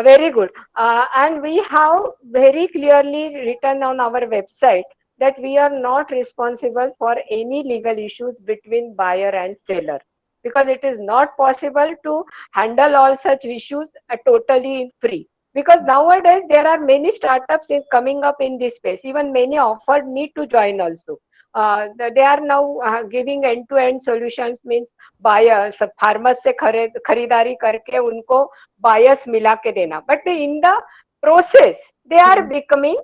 Very good. And we have very clearly written on our website that we are not responsible for any legal issues between buyer and seller, because it is not possible to handle all such issues totally free. Because nowadays there are many startups coming up in this space. Even many offered me to join also. They are now giving end-to-end solutions, means buyers, farmers से खरीदारी करके उनको buyers मिला के देना. But in the process, they are becoming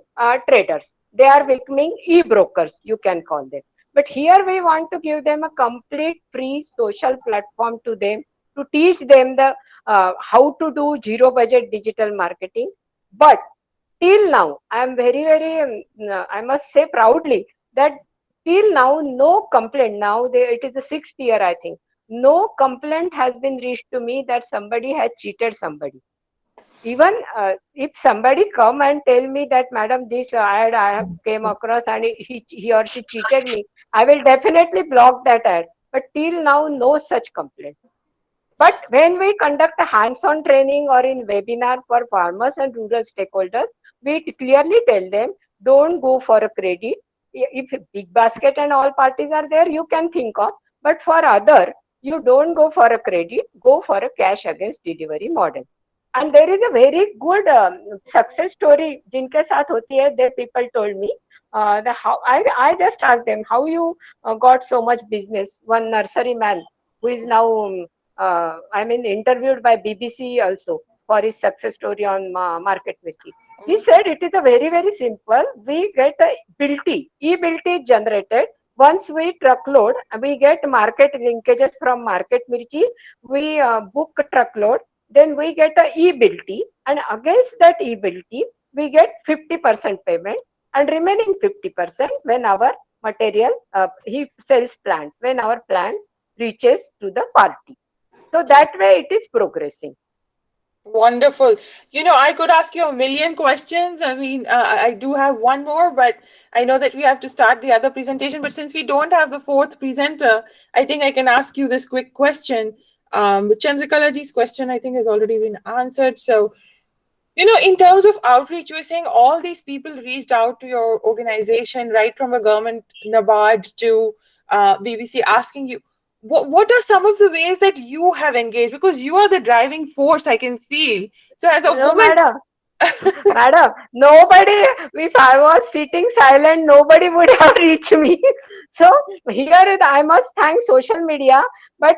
traders. They are becoming e-brokers, you can call them. But here we want to give them a complete free social platform to them, to teach them the how to do zero budget digital marketing. But till now, I am very, I must say proudly that till now, no complaint. Now it is the 6th year, I think. No complaint has been reached to me that somebody has cheated somebody. Even if somebody come and tell me that, madam, this ad I have came across and he or she cheated me, I will definitely block that ad. But till now, no such complaint. But when we conduct a hands-on training or in webinar for farmers and rural stakeholders, we clearly tell them, don't go for a credit. If big basket and all parties are there, you can think of. But for other, you don't go for a credit, go for a cash against delivery model. And there is a very good success story जिनके साथ होती है. They people told me how I just asked them, how you got so much business. One nursery man who is now interviewed by BBC also for his success story on Market Mirchi. He said it is a very, very simple. We get a e-bilty generated. Once we truckload, we get market linkages from Market Mirchi. We book a truckload. Then we get a e-bilty, and against that e-bilty, we get 50% payment, and remaining 50% when our material, he sells plants, when our plants reaches to the party. So that way it is progressing. Wonderful. I could ask you a million questions. I mean, I do have one more, but I know that we have to start the other presentation. But since we don't have the fourth presenter, I think I can ask you this quick question. Chandrakala ji's question, I think, has already been answered. So, in terms of outreach, you were saying all these people reached out to your organization, right from a government NABARD to BBC, asking you, what are some of the ways that you have engaged? Because you are the driving force, I can feel. So, as a No, woman, madam. Madam, nobody, if I was sitting silent, nobody would have reached me. So here I must thank social media, but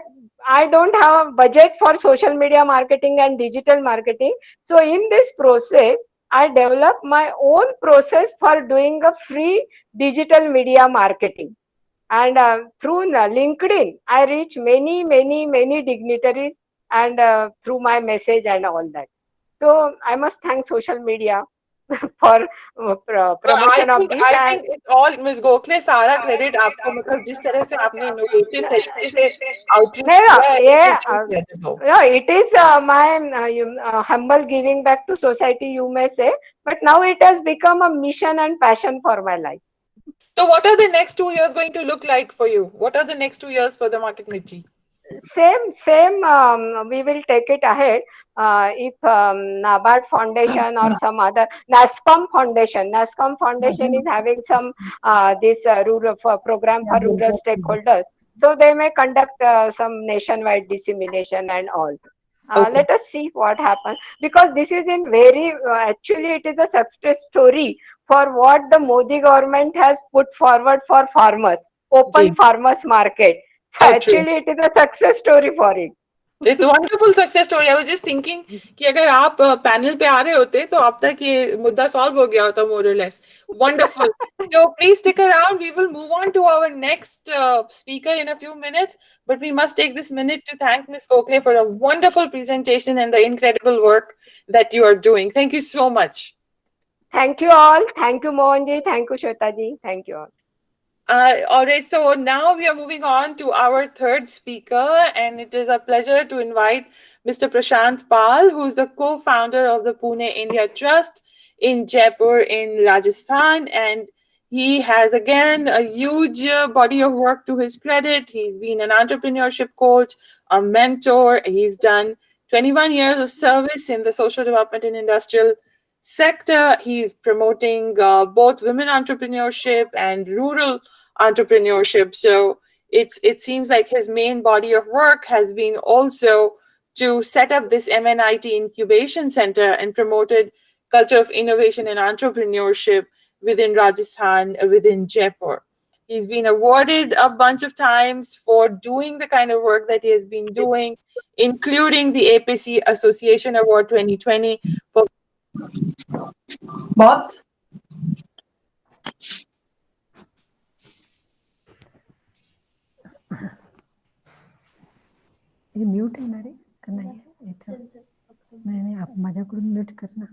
I don't have a budget for social media marketing and digital marketing. So in this process, I developed my own process for doing a free digital media marketing. And through LinkedIn, I reach many dignitaries and through my message and all that. So I must thank social media for I promotion of think this. I And think it's all Miss Gokhale, सारा credit आपको, मतलब जिस तरह से आपने innovative तरीके से outreach yeah, किया है, it yeah, is incredible. yeah, it is my humble giving back to society, you may say, but now it has become a mission and passion for my life. So, what are the next 2 years going to look like for you? What are the next 2 years for the Market Mirchi? Same, we will take it ahead. If NABARD Foundation or some other NASCOM Foundation is having some this rural program for rural stakeholders, so they may conduct some nationwide dissemination and all. Okay. Let us see what happens, because this is in very actually it is a success story for what the Modi government has put forward for farmers, open ji, farmers market. So so true. actually it is a success story for it. It's a wonderful success story. I was just thinking कि अगर आप panel पे आ रहे होते तो अब तक ये मुद्दा सॉल्व हो गया होता, more or less. Wonderful. So please stick around. We will move on to our next speaker in a few minutes, but we must take this minute to thank Ms. Gokhale for a wonderful presentation and the incredible work that you are doing. Thank you so much. Thank you all. Thank you, Mohanji. Thank you, Shwetaji. Thank you all. All right, so now we are moving on to our third speaker, and it is a pleasure to invite Mr. Prashant Pal, who is the co-founder of the Pune India Trust in Jaipur in Rajasthan. And he has, again, a huge body of work to his credit. He's been an entrepreneurship coach, a mentor. He's done 21 years of service in the social development and industrial sector. He's promoting both women entrepreneurship and rural entrepreneurship. So it seems like his main body of work has been also to set up this MNIT incubation center and promoted culture of innovation and entrepreneurship within Rajasthan, within Jaipur. He's been awarded a bunch of times for doing the kind of work that he has been doing, including the APC Association Award 2020 for Bobs? हे mute आहे ना रे का नाही इथं नाही नाही माझ्याकडून म्यूट कर ना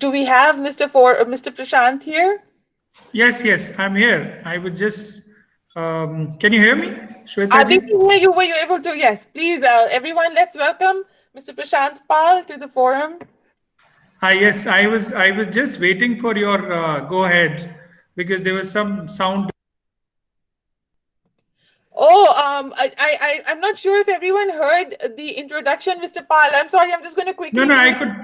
Do we have Mr. Prashant here? Yes, I'm here. I would just, can you hear me, We Shweta can hear you. Were you able to? Yes, please, everyone, let's welcome Mr. Prashant Pal to the forum. Yes, I was just waiting for your go ahead because there was some sound. Oh, I'm not sure if everyone heard the introduction, Mr. Pal. I'm sorry. I'm just going to quickly. No, I could.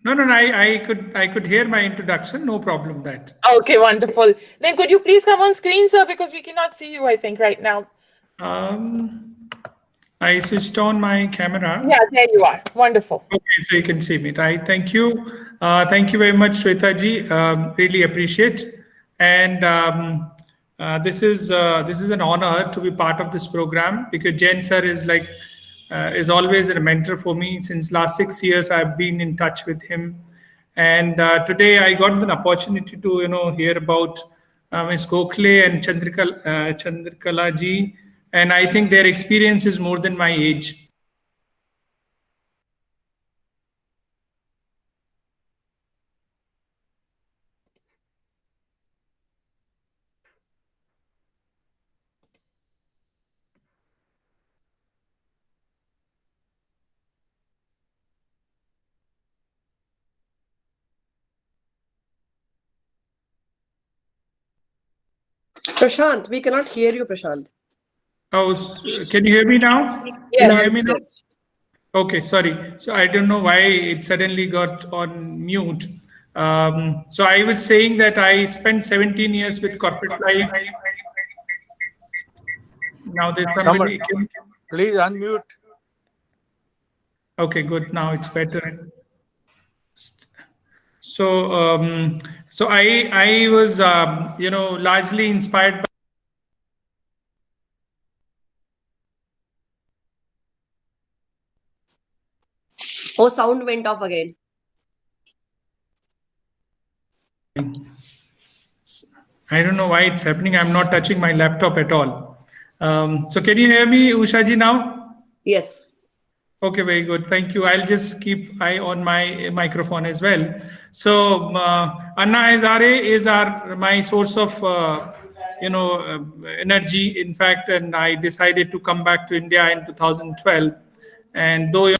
No, I could hear my introduction. No problem that. Okay, wonderful. Then could you please come on screen, sir, because we cannot see you, I think, right now. I switched on my camera. Yeah, there you are. Wonderful. Okay, so you can see me, right? Thank you. Thank you very much, Shweta ji. Really appreciate. And this is an honor to be part of this program because Jain sir is always a mentor for me. Since last 6 years, I've been in touch with him. And today I got an opportunity to hear about Ms. Gokhale and Chandrakala ji. And I think their experience is more than my age. Prashant, we cannot hear you, Prashant. Oh, can you hear me now? Yes. Can you hear me now? Yes. Okay, sorry. So I don't know why it suddenly got on mute. So I was saying that I spent 17 years with corporate life. Now there's somebody. Please unmute. Okay, good. Now it's better. So, so I was, largely inspired by. Oh, sound went off again. I don't know why it's happening. I'm not touching my laptop at all. So can you hear me, Usha ji, now? Yes. Okay, very good. Thank you. I'll just keep eye on my microphone as well. So Anna Hazare is my source of energy. In fact, and I decided to come back to India in 2012. And though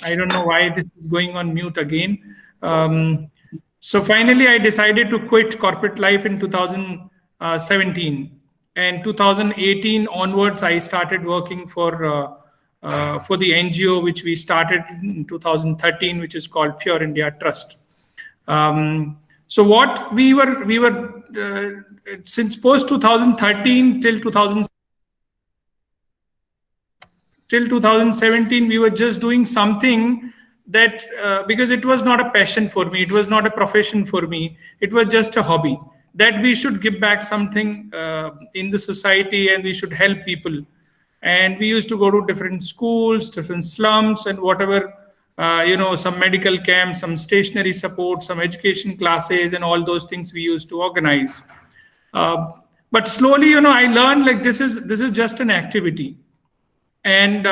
I don't know why this is going on mute again. So finally, I decided to quit corporate life in 2017. And 2018 onwards, I started working for the NGO, which we started in 2013, which is called Pure India Trust. So what we were since post 2013 till 2017, we were just doing something that because it was not a passion for me, it was not a profession for me, it was just a hobby, that we should give back something in the society and we should help people. And we used to go to different schools, different slums, and whatever, some medical camps, some stationary support, some education classes, and all those things we used to organize. But slowly, I learned like this is just an activity. And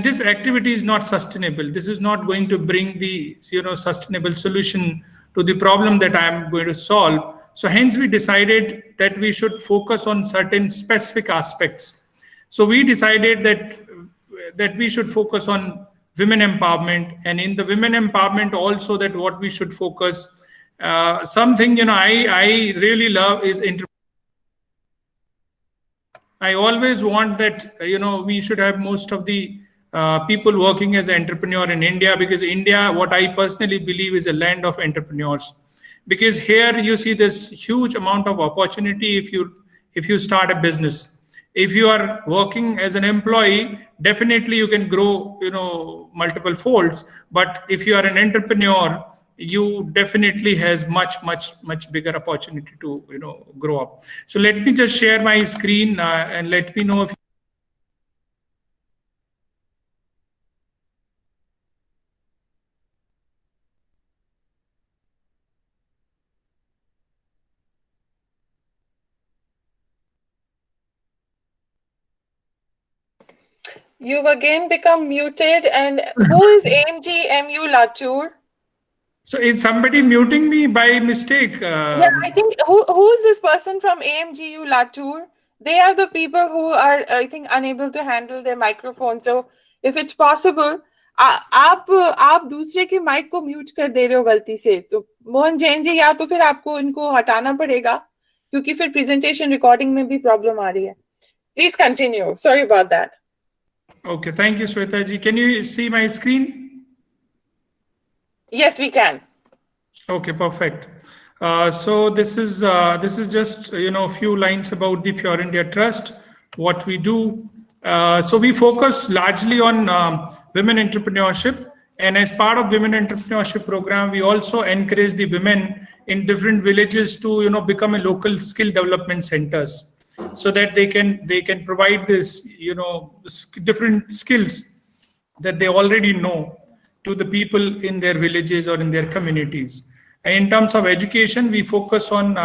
this activity is not sustainable. This is not going to bring the sustainable solution to the problem that I am going to solve. So hence we decided that we should focus on certain specific aspects. So we decided that we should focus on women empowerment, and in the women empowerment also that what we should focus. Something I really love is I always want that, we should have most of the people working as an entrepreneur in India, because India, what I personally believe, is a land of entrepreneurs. Because here you see this huge amount of opportunity if you start a business. If you are working as an employee, definitely you can grow, multiple folds. But if you are an entrepreneur, you definitely has much bigger opportunity to grow up. So let me just share my screen and let me know if You've again become muted. And who is AMGMU Latur? so is somebody muting me by mistake? Yeah, I think who is this person from AMGU Latur? They are the people who are, I think, unable to handle their microphone. So if it's possible, आप दूसरे के mic को mute कर दे रहे हो गलती से, तो मोहन जैन जी या तो फिर आपको इनको हटाना पड़ेगा, क्योंकि फिर प्रेजेंटेशन रिकॉर्डिंग में भी प्रॉब्लम आ रही है. Please continue. Sorry about that. Okay, thank you, Sweta ji. Can you see my screen? Yes, we can. Okay, perfect. So this is just a few lines about the Pure India Trust, what we do. So we focus largely on women entrepreneurship, and as part of women entrepreneurship program, we also encourage the women in different villages to become a local skill development centers, so that they can provide this different skills that they already know to the people in their villages or in their communities. And in terms of education, we focus on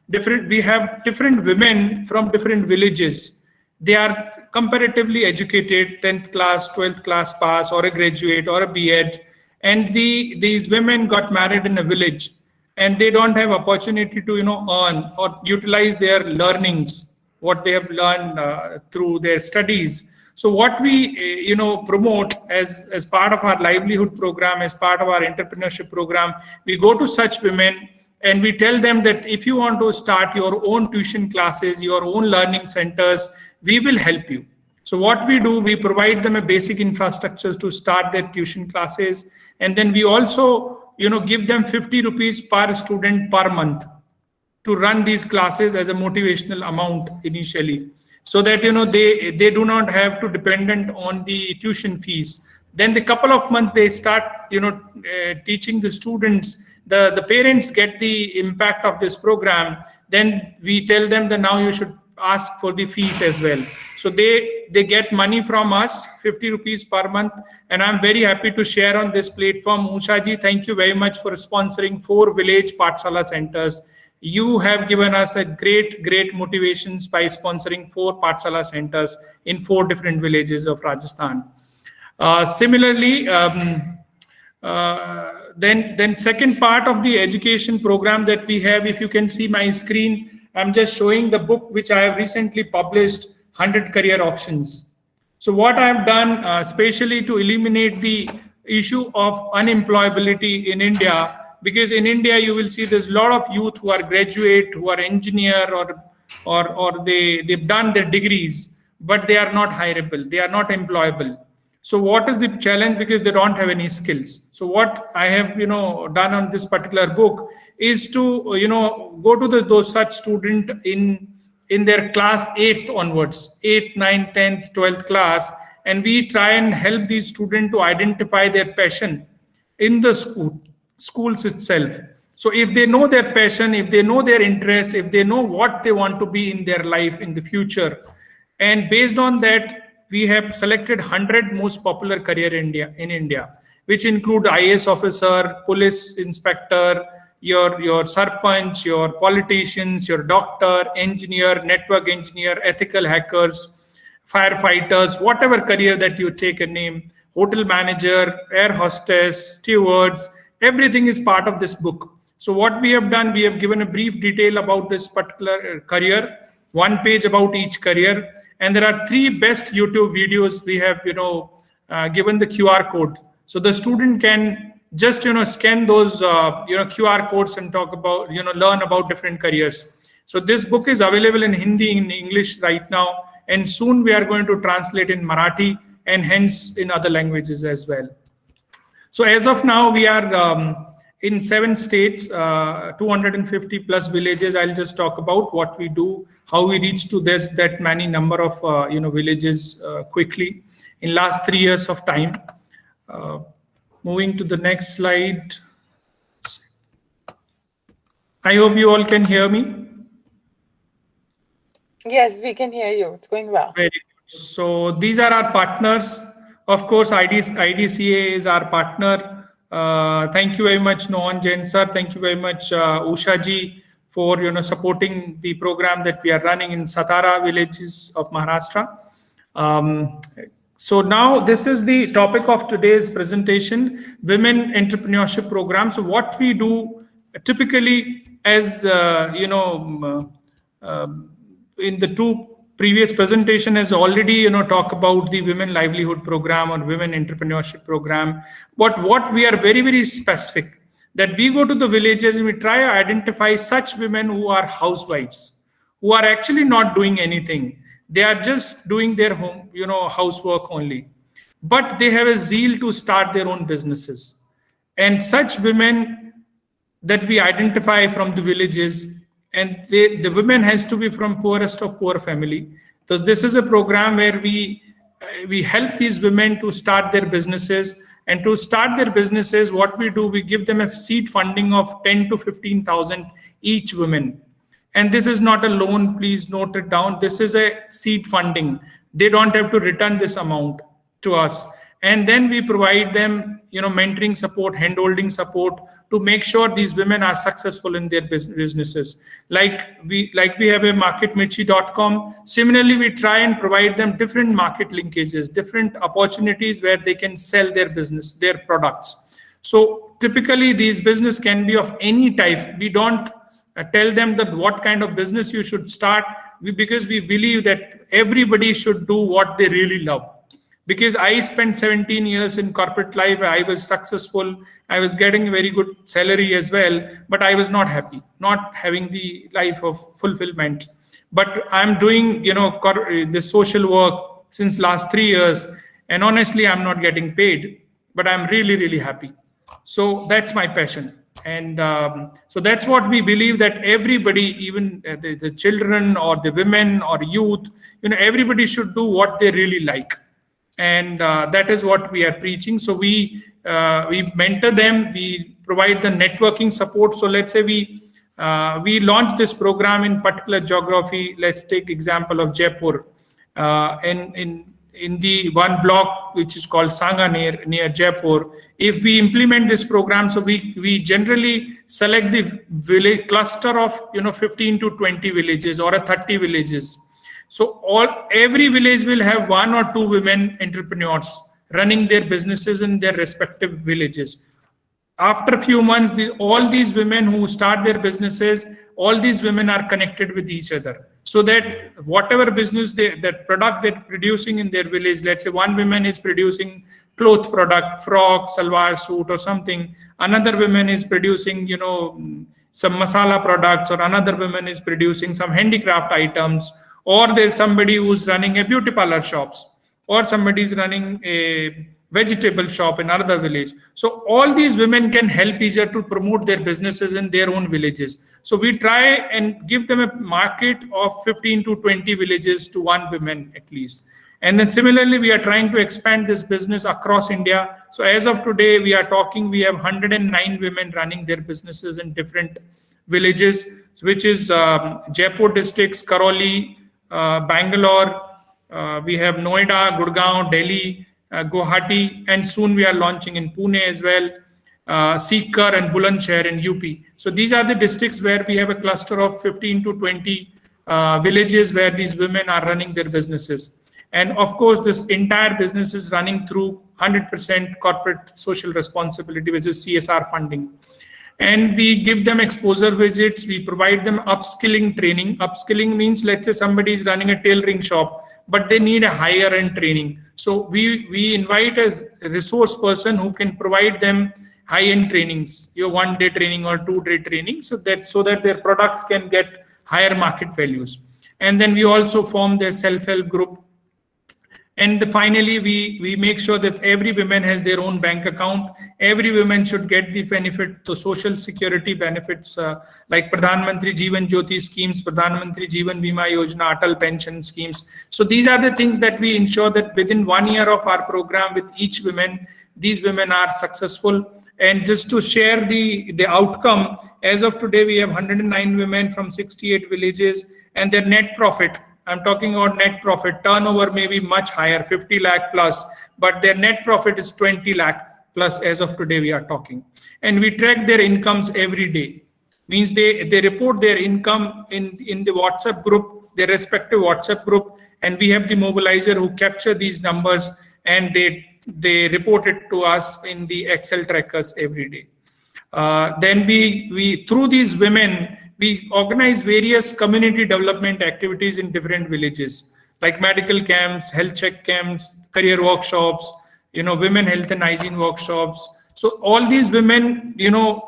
we have different women from different villages. They are comparatively educated, 10th class, 12th class pass, or a graduate or a B.Ed. And these women got married in a village, and they don't have opportunity to earn or utilize their learnings, what they have learned through their studies. So what we promote as part of our livelihood program, as part of our entrepreneurship program, we go to such women and we tell them that if you want to start your own tuition classes, your own learning centers, we will help you. So what we do, we provide them a basic infrastructure to start their tuition classes, and then we also give them 50 rupees per student per month to run these classes as a motivational amount initially, so that they do not have to dependent on the tuition fees. Then the couple of months they start teaching the students, the parents get the impact of this program. Then we tell them that now you should ask for the fees as well. So they get money from us, 50 rupees per month. And I'm very happy to share on this platform. Usha ji, thank you very much for sponsoring 4 village Pathshala centers. You have given us a great motivations by sponsoring 4 Pathshala centers in 4 different villages of Rajasthan. Similarly, then second part of the education program that we have, if you can see my screen, I'm just showing the book which I have recently published, 100 Career Options. So what I have done, especially to eliminate the issue of unemployability in India, because in India you will see there's a lot of youth who are graduate, who are engineer, or they've done their degrees, but they are not hireable, they are not employable. So what is the challenge? Because they don't have any skills. So what I have done on this particular book is to go to those such student in their class 8th onwards, 8th, 9th, 10th, 12th class, and we try and help these students to identify their passion in the schools itself. So if they know their passion, if they know their interest, if they know what they want to be in their life in the future, and based on that, we have selected 100 most popular career in India, which include IAS officer, police inspector, your sarpanch, your politicians, your doctor, engineer, network engineer, ethical hackers, firefighters, whatever career that you take a name, hotel manager, air hostess, stewards, everything is part of this book. So what we have done, we have given a brief detail about this particular career, 1 page about each career. And there are 3 best YouTube videos. We have, given the QR code. So the student can just, scan those, QR codes and talk about, learn about different careers. So this book is available in Hindi, in English right now. And soon we are going to translate in Marathi and hence in other languages as well. So as of now, we are in 7 states, 250 plus villages. I'll just talk about what we do, how we reach to that many number of villages quickly in last 3 years of time. Moving to the next slide. I hope you all can hear me. Yes, we can hear you. It's going well. Very good. So these are our partners. Of course, IDCA is our partner. Thank you very much, Nohan Jain sir. Thank you very much, Usha ji, for supporting the program that we are running in Satara villages of Maharashtra. So now this is the topic of today's presentation, Women Entrepreneurship Program. So what we do typically, as in the 2 previous presentation has already talk about the Women Livelihood Program or Women Entrepreneurship Program. But what we are very specific, that we go to the villages and we try to identify such women who are housewives, who are actually not doing anything. They are just doing their home, housework only. But they have a zeal to start their own businesses. And such women that we identify from the villages, and the women has to be from poorest of poor family. So this is a program where we help these women to start their businesses. And to start their businesses, what we do, we give them a seed funding of 10 to 15,000 each woman. And this is not a loan, please note it down. This is a seed funding. They don't have to return this amount to us. And then we provide them, mentoring support, hand-holding support to make sure these women are successful in their businesses. Like we have a marketmirchi.com. Similarly, we try and provide them different market linkages, different opportunities where they can sell their business, their products. So typically these business can be of any type. We don't tell them that what kind of business you should start. because we believe that everybody should do what they really love. Because I spent 17 years in corporate life, I was successful, I was getting a very good salary as well, but I was not happy, not having the life of fulfillment. But I'm doing, the social work since last 3 years, and honestly, I'm not getting paid, but I'm really, really happy. So that's my passion. And so that's what we believe, that everybody, even the children or the women or youth, everybody should do what they really like. And that is what we are preaching. So we mentor them, we provide the networking support. So let's say we launched this program in particular geography. Let's take example of Jaipur. In the one block which is called Sanga near Jaipur, if we implement this program, so we generally select the village cluster of 15 to 20 villages or 30 villages. So every village will have 1 or 2 women entrepreneurs running their businesses in their respective villages. After a few months, all these women who start their businesses, all these women are connected with each other. So that whatever business that product they're producing in their village, let's say one woman is producing cloth product, frock, salwar suit or something. Another woman is producing, some masala products, or another woman is producing some handicraft items. Or there's somebody who's running a beauty parlor shops, or somebody is running a vegetable shop in another village. So all these women can help each other to promote their businesses in their own villages. So we try and give them a market of 15 to 20 villages to one woman at least. And then similarly, we are trying to expand this business across India. So as of today, we have 109 women running their businesses in different villages, which is Jaipur districts, Karoli, Bangalore, we have Noida, Gurgaon, Delhi, Guwahati, and soon we are launching in Pune as well, Sikar and Bulandshahr in UP. So these are the districts where we have a cluster of 15 to 20 villages where these women are running their businesses. And of course, this entire business is running through 100% corporate social responsibility, which is CSR funding. And we give them exposure visits. We provide them upskilling training. Upskilling means, let's say somebody is running a tailoring shop, but they need a higher end training. So we invite a resource person who can provide them high end trainings, your 1-day training or 2-day training, so that their products can get higher market values. And then we also form their self-help group. And finally, we make sure that every woman has their own bank account. Every woman should get the benefit to social security benefits like Pradhan Mantri Jeevan Jyoti schemes, Pradhan Mantri Jeevan Bima Yojana, Atal pension schemes. So these are the things that we ensure that within 1 year of our program with each woman, these women are successful. And just to share the outcome, as of today, we have 109 women from 68 villages, and their net profit, I'm talking about net profit, turnover may be much higher, 50 lakh plus, but their net profit is 20 lakh plus as of today we are talking. And we track their incomes every day. Means they report their income in the WhatsApp group, their respective WhatsApp group, and we have the mobilizer who capture these numbers and they report it to us in the Excel trackers every day. Then we through these women, we organize various community development activities in different villages, like medical camps, health check camps, career workshops, women health and hygiene workshops. So all these women,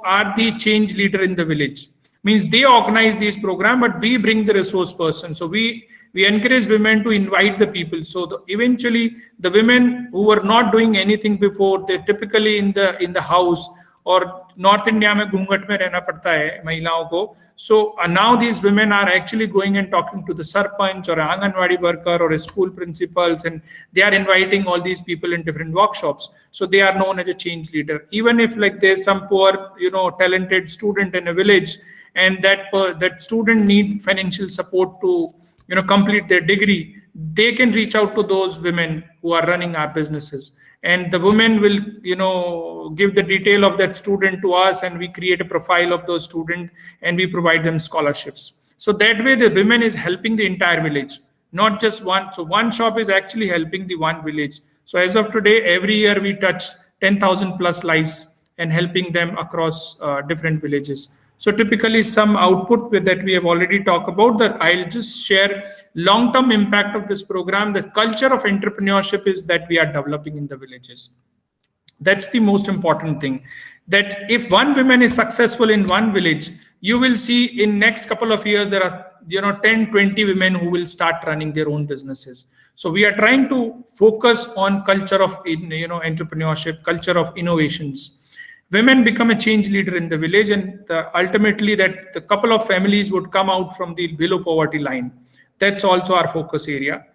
are the change leader in the village. Means they organize these programs, but we bring the resource person. So we encourage women to invite the people. So eventually the women who were not doing anything before, they're typically in the house, or North India में घूंघट में रहना पड़ता है महिलाओं को. So now these women are actually going and talking to the sarpanch or Anganwadi worker or a school principals, and they are inviting all these people in different workshops. So they are known as a change leader. Even if like there's some poor, talented student in a village, and that student need financial support to, complete their degree, they can reach out to those women who are running our businesses. And the women will, give the detail of that student to us, and we create a profile of those students and we provide them scholarships. So that way the women is helping the entire village, not just one. So one shop is actually helping the one village. So as of today, every year we touch 10,000 plus lives and helping them across different villages. So typically some output that we have already talked about, that I'll just share long-term impact of this program. The culture of entrepreneurship is that we are developing in the villages. That's the most important thing, that if one woman is successful in one village, you will see in next couple of years there are 10 20 women who will start running their own businesses. So we are trying to focus on culture of entrepreneurship, culture of innovations. Women become a change leader in the village, and ultimately that the couple of families would come out from the below poverty line. That's also our focus area.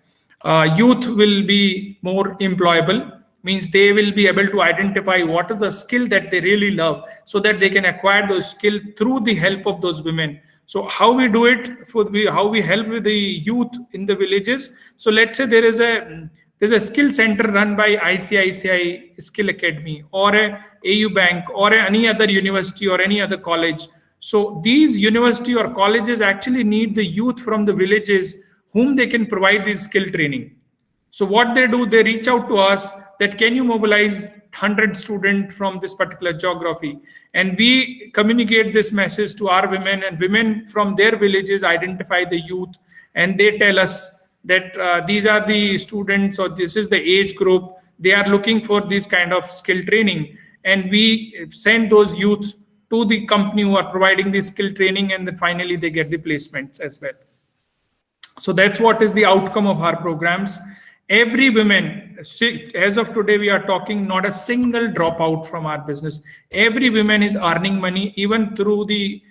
Youth will be more employable, means they will be able to identify what is the skill that they really love, so that they can acquire those skills through the help of those women. So how we do it, how we help with the youth in the villages. So let's say there's a skill center run by ICICI Skill Academy or a AU Bank or any other university or any other college. So these university or colleges actually need the youth from the villages whom they can provide this skill training. So what they do, they reach out to us that can you mobilize 100 students from this particular geography, and we communicate this message to our women, and women from their villages identify the youth, and they tell us that these are the students or this is the age group, they are looking for this kind of skill training, and we send those youth to the company who are providing this skill training, and then finally they get the placements as well. So that's what is the outcome of our programs. Every woman, as of today, we are talking not a single dropout from our business. Every woman is earning money, even through the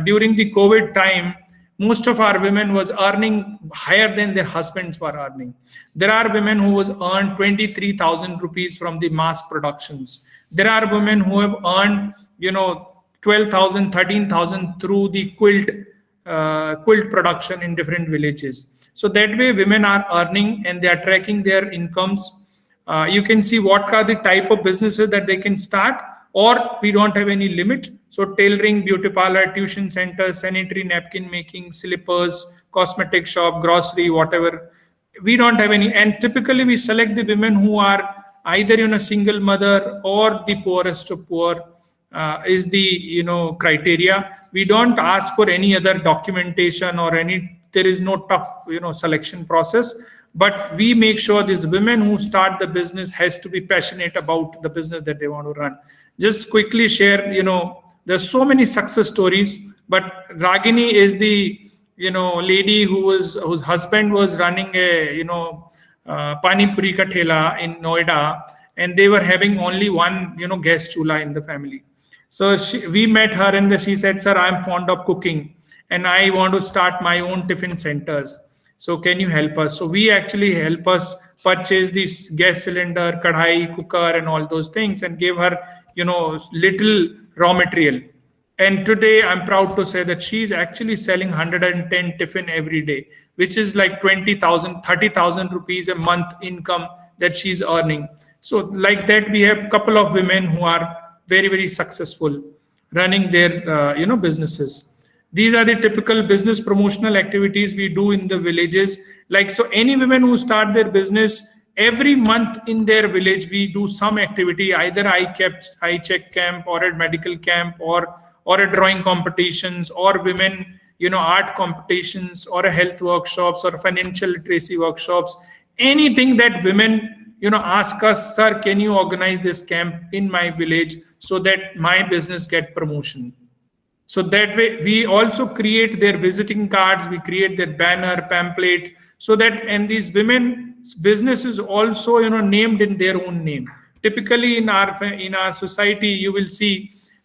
during the COVID time. Most of our women was earning higher than their husbands were earning. There are women who was earned 23,000 rupees from the mass productions. There are women who have earned 12,000, 13,000 through the quilt production in different villages. So that way women are earning and they are tracking their incomes. You can see what are the type of businesses that they can start, or we don't have any limit. So tailoring, beauty parlor, tuition center, sanitary napkin making, slippers, cosmetic shop, grocery, whatever. We don't have any. And typically we select the women who are either single mother or the poorest of poor is the criteria. We don't ask for any other documentation or there is no tough selection process, but we make sure these women who start the business has to be passionate about the business that they want to run. Just quickly share, there's so many success stories, but Ragini is the lady whose husband was running a pani puri ka thela in Noida, and they were having only one gas chula in the family. So we met her and she said, "Sir, I'm fond of cooking and I want to start my own tiffin centers. So can you help us?" So we actually help us purchase this gas cylinder, kadhai, cooker, and all those things, and gave her, little raw material. And today I'm proud to say that she's actually selling 110 tiffin every day, which is like 20,000, 30,000 rupees a month income that she's earning. So like that, we have a couple of women who are very, very successful running their, businesses. These are the typical business promotional activities we do in the villages. So any women who start their business, every month in their village, we do some activity, either eye check camp or a medical camp or a drawing competitions or women, art competitions or a health workshops or financial literacy workshops. Anything that women, ask us, "Sir, can you organize this camp in my village so that my business get promotion?" So that way, we also create their visiting cards, we create their banner, pamphlet, so that, and these women's business is also, named in their own name. Typically in our society, you will see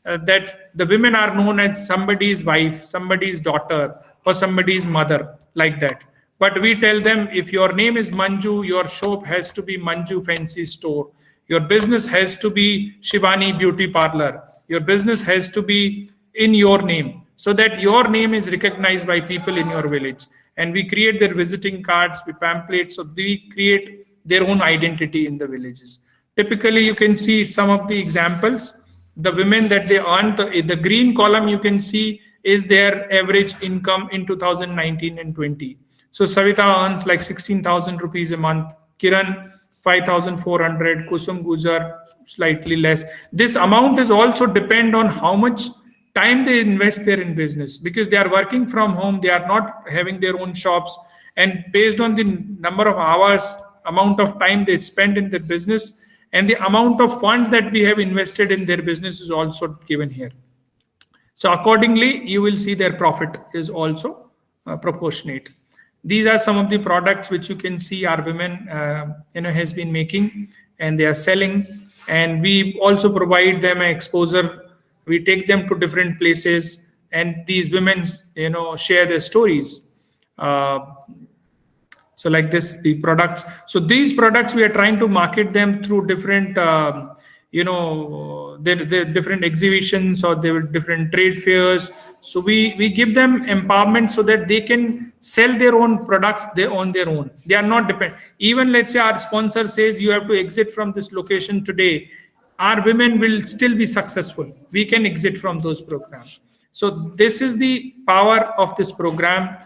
that the women are known as somebody's wife, somebody's daughter, or somebody's mother, like that. But we tell them, if your name is Manju, your shop has to be Manju Fancy Store. Your business has to be Shivani Beauty Parlor. Your business has to be in your name, so that your name is recognized by people in your village. And we create their visiting cards, we pamphlets, so they create their own identity in the villages. Typically, you can see some of the examples. The women that they earn, the green column you can see is their average income in 2019 and 20. So Savita earns like 16,000 rupees a month. Kiran, 5,400. Kusum Gujar, slightly less. This amount is also depend on how much time they invest there in business, because they are working from home, they are not having their own shops, and based on the number of hours, amount of time they spend in their business, and the amount of funds that we have invested in their business is also given here. So accordingly, you will see their profit is also proportionate. These are some of the products which you can see our women has been making, and they are selling. And we also provide them exposure. We take them to different places, and these women share their stories. So like this, the products. So these products, we are trying to market them through different, their different exhibitions or their different trade fairs. So we give them empowerment so that they can sell their own products on their own. They are not dependent. Even let's say our sponsor says you have to exit from this location today, our women will still be successful. We can exit from those programs. So this is the power of this program.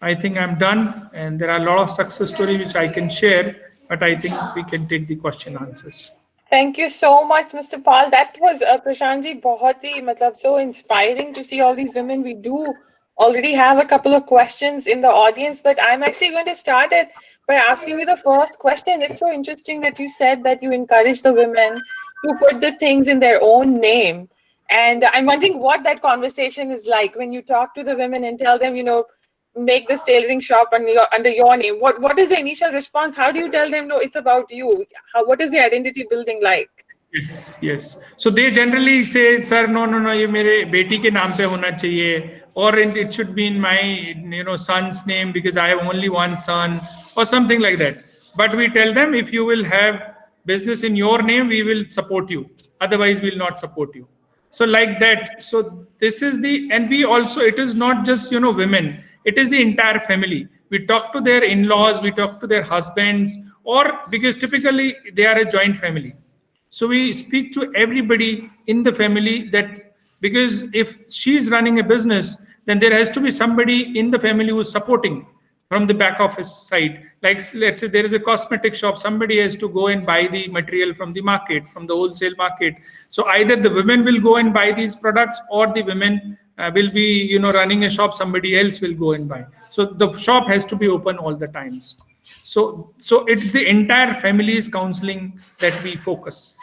I think I'm done, and there are a lot of success stories which I can share, but I think we can take the question answers. Thank you so much, Mr. Pal. That was Prashant ji, बहुत ही मतलब so inspiring to see all these women. We do already have a couple of questions in the audience, but I'm actually going to start it by asking you the first question. It's so interesting that you said that you encourage the women to put the things in their own name. And I'm wondering what that conversation is like when you talk to the women and tell them, make this tailoring shop under your name. What is the initial response? How do you tell them, no, it's about you? What is the identity building like? Yes. So they generally say, sir, no, ये मेरे बेटी के नाम पे होना चाहिए, or it should be in my son's name because I have only one son, or something like that. But we tell them, if you will have business in your name, we will support you. Otherwise, we will not support you. So like that. So this is and we also, it is not just women. It is the entire family. We talk to their in-laws, we talk to their husbands, or because typically they are a joint family. So we speak to everybody in the family, that because if she is running a business, then there has to be somebody in the family who is supporting from the back office side. Like let's say there is a cosmetic shop, somebody has to go and buy the material from the market, from the wholesale market. So either the women will go and buy these products, or the women will be running a shop, somebody else will go and buy. So the shop has to be open all the times. So it's the entire family's counseling that we focus.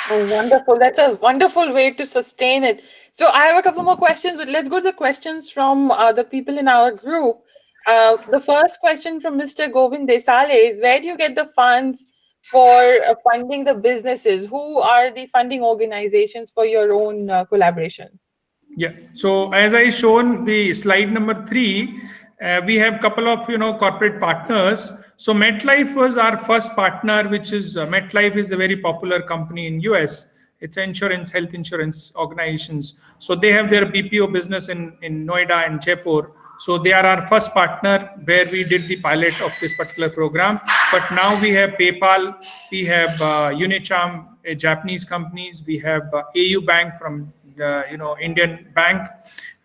Oh, wonderful. That's a wonderful way to sustain it. So I have a couple more questions, but let's go to the questions from the people in our group. The first question from Mr. Govind Desale is, where do you get the funds for funding the businesses? Who are the funding organizations for your own collaboration? Yeah. So as I shown the slide number 3, we have a couple of corporate partners. So MetLife was our first partner, which is MetLife is a very popular company in US. It's health insurance organizations. So they have their BPO business in Noida and Jaipur. So they are our first partner where we did the pilot of this particular program. But now we have PayPal, we have Unicharm, a Japanese companies, we have AU Bank from Indian Bank.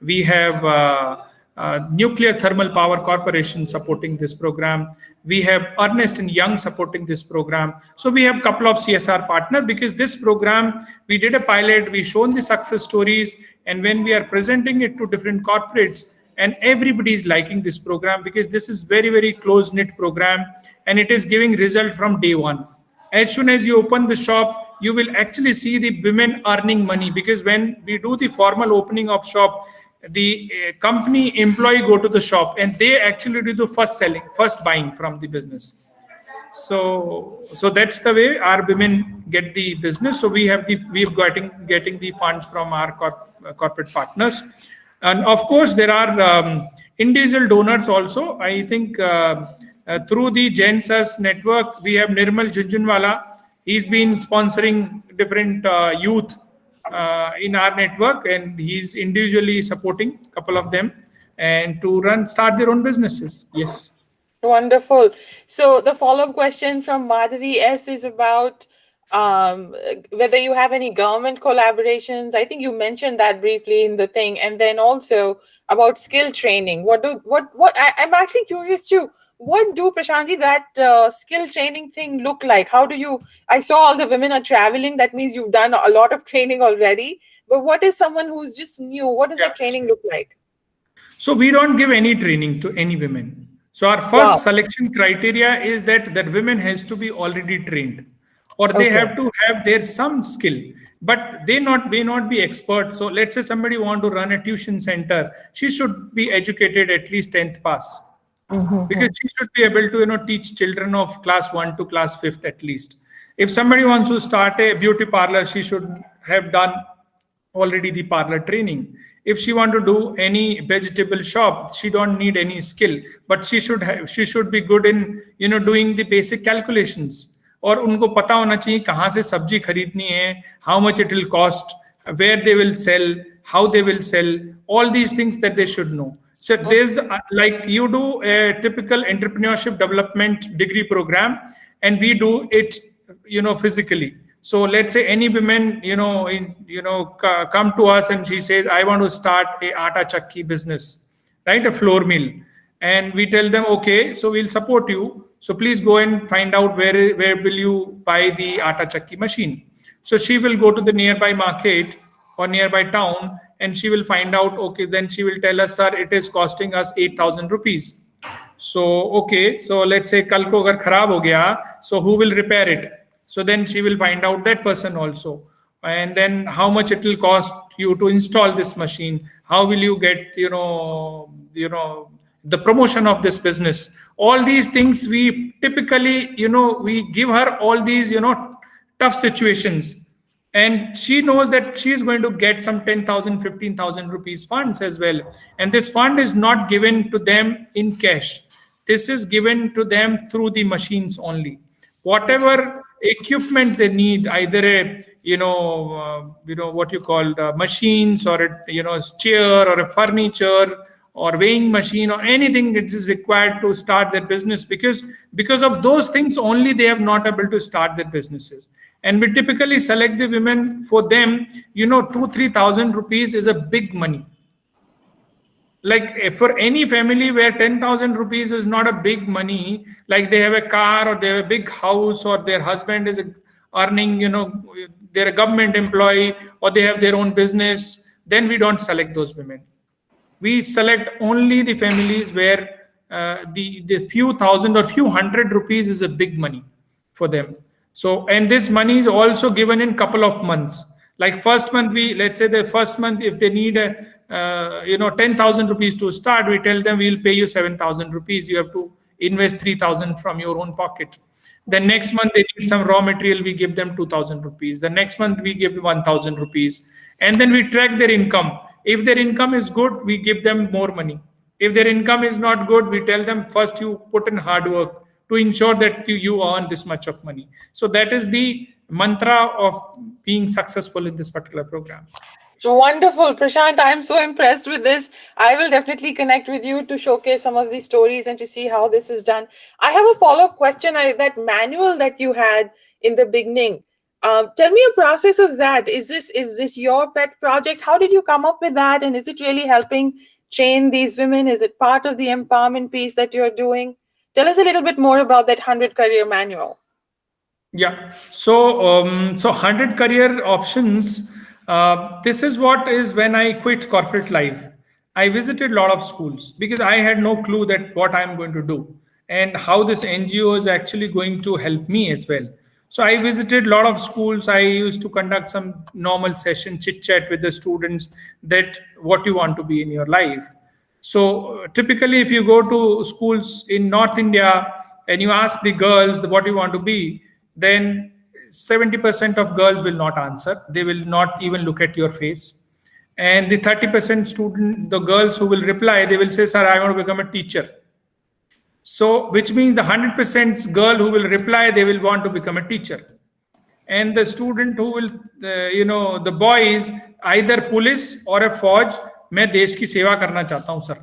We have Nuclear Thermal Power Corporation supporting this program. We have Ernst & Young supporting this program. So we have a couple of CSR partners, because this program, we did a pilot, we shown the success stories, and when we are presenting it to different corporates, and everybody is liking this program, because this is very, very close-knit program, and it is giving result from day one. As soon as you open the shop, you will actually see the women earning money, because when we do the formal opening of shop, the company employee go to the shop and they actually do the first buying from the business. So that's the way our women get the business. So we've getting the funds from our corporate partners, and of course there are individual donors also. I think through the GenSers network, we have Nirmal Junjunwala. He's been sponsoring different youth in our network, and he's individually supporting a couple of them and to start their own businesses. Yes. Wonderful. So the follow-up question from Madhavi S is about whether you have any government collaborations. I think you mentioned that briefly in the thing, and then also about skill training. I'm actually curious too. what do, Prashantji, that skill training thing look like? How do you, I saw all the women are traveling. That means you've done a lot of training already. But what is someone who's just new? What does that training look like? So we don't give any training to any women. So our first selection criteria is that women has to be already trained, or they have to have their some skill, but they may not be expert. So let's say somebody want to run a tuition center, she should be educated at least 10th pass, because she should be able to teach children of class 1 to class 5th at least. If somebody wants to start a beauty parlor, she should have done already the parlor training. If she want to do any vegetable shop, she don't need any skill, but she should be good in doing the basic calculations. और उनको पता होना चाहिए कहाँ से सब्जी खरीदनी है, how much it will cost, where they will sell, how they will sell, all these things that they should know. So there's like you do a typical entrepreneurship development degree program, and we do it physically. So let's say any women come to us and she says, I want to start a atta chakki business, right, a flour mill, and we tell them, okay, so we'll support you, so please go and find out where will you buy the atta chakki machine. So she will go to the nearby market or nearby town, and she will find out, okay, then she will tell us, sir, it is costing us 8,000 rupees. So okay, so let's say kal ko agar kharab ho gaya, so who will repair it? So then she will find out that person also, and then how much it will cost you to install this machine, how will you get the promotion of this business. All these things we typically we give her all these tough situations, and she knows that she is going to get some 10,000 15,000 rupees funds as well, and this fund is not given to them in cash. This is given to them through the machines only. Whatever equipment they need, either a what you call machines, or a chair, or a furniture, or weighing machine, or anything that is required to start their business, because of those things only they have not able to start their businesses. And we typically select the women, for them 2,000-3,000 rupees is a big money. Like for any family where 10,000 rupees is not a big money, like they have a car, or they have a big house, or their husband is earning, they're a government employee, or they have their own business, then we don't select those women. We select only the families where the few thousand or few hundred rupees is a big money for them. So, and this money is also given in couple of months. Like first month, let's say the first month, if they need 10,000 rupees to start, we tell them we'll pay you 7,000 rupees. You have to invest 3,000 from your own pocket. The next month they need some raw material, we give them 2,000 rupees. The next month we give 1,000 rupees, and then we track their income. If their income is good, we give them more money. If their income is not good, we tell them first you put in hard work to ensure that you earn this much of money. So that is the mantra of being successful in this particular program. It's wonderful, Prashant. I'm so impressed with this. I will definitely connect with you to showcase some of these stories and to see how this is done. I have a follow-up question. That manual that you had in the beginning, tell me a process of that. Is this your pet project? How did you come up with that? And is it really helping train these women? Is it part of the empowerment piece that you're doing? Tell us a little bit more about that 100 career manual. Yeah. So 100 career options. This is what is when I quit corporate life. I visited a lot of schools because I had no clue that what I'm going to do and how this NGO is actually going to help me as well. So I visited a lot of schools. I used to conduct some normal session, chit chat with the students, that what you want to be in your life. So typically, if you go to schools in North India and you ask the girls what you want to be, then 70% of girls will not answer. They will not even look at your face. And the 30% student, the girls who will reply, they will say, sir, I want to become a teacher. So, which means the 100% girl who will reply, they will want to become a teacher. And the student who will, the boys, either police or a Fauj, मैं देश की सेवा करना चाहता हूं sir.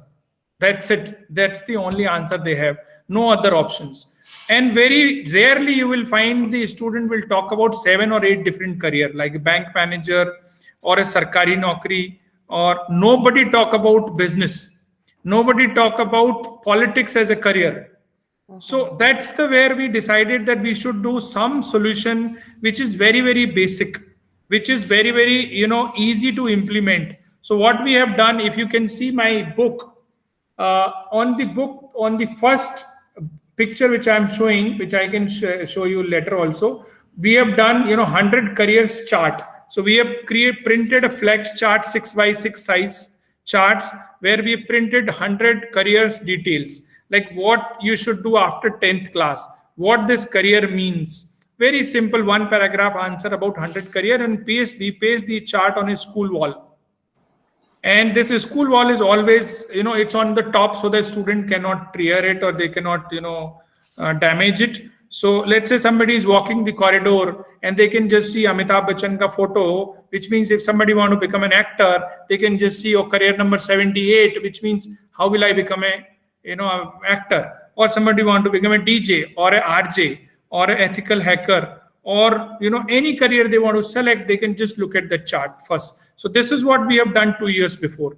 That's it. That's the only answer they have. No other options. And very rarely you will find the student will talk about 7 or 8 different career, like a bank manager or a sarkari naukri, or nobody talk about business. Nobody talk about politics as a career. So that's the where we decided that we should do some solution which is very, very basic, which is very, very, easy to implement. So what we have done, if you can see my book, on the book, on the first picture which I'm showing, which I can show you later also, we have done, 100 careers chart. So we have printed a flex chart, 6x6 size charts, where we printed 100 careers details, like what you should do after 10th class, what this career means. Very simple, one paragraph answer about 100 career, and we paste the chart on a school wall. And this school wall is always, it's on the top, so the student cannot tear it or they cannot, damage it. So let's say somebody is walking the corridor and they can just see Amitabh Bachchan ka photo, which means if somebody want to become an actor, they can just see career number 78, which means how will I become a actor? Or somebody want to become a DJ or a RJ or an ethical hacker, or any career they want to select, they can just look at the chart first. So this is what we have done 2 years before.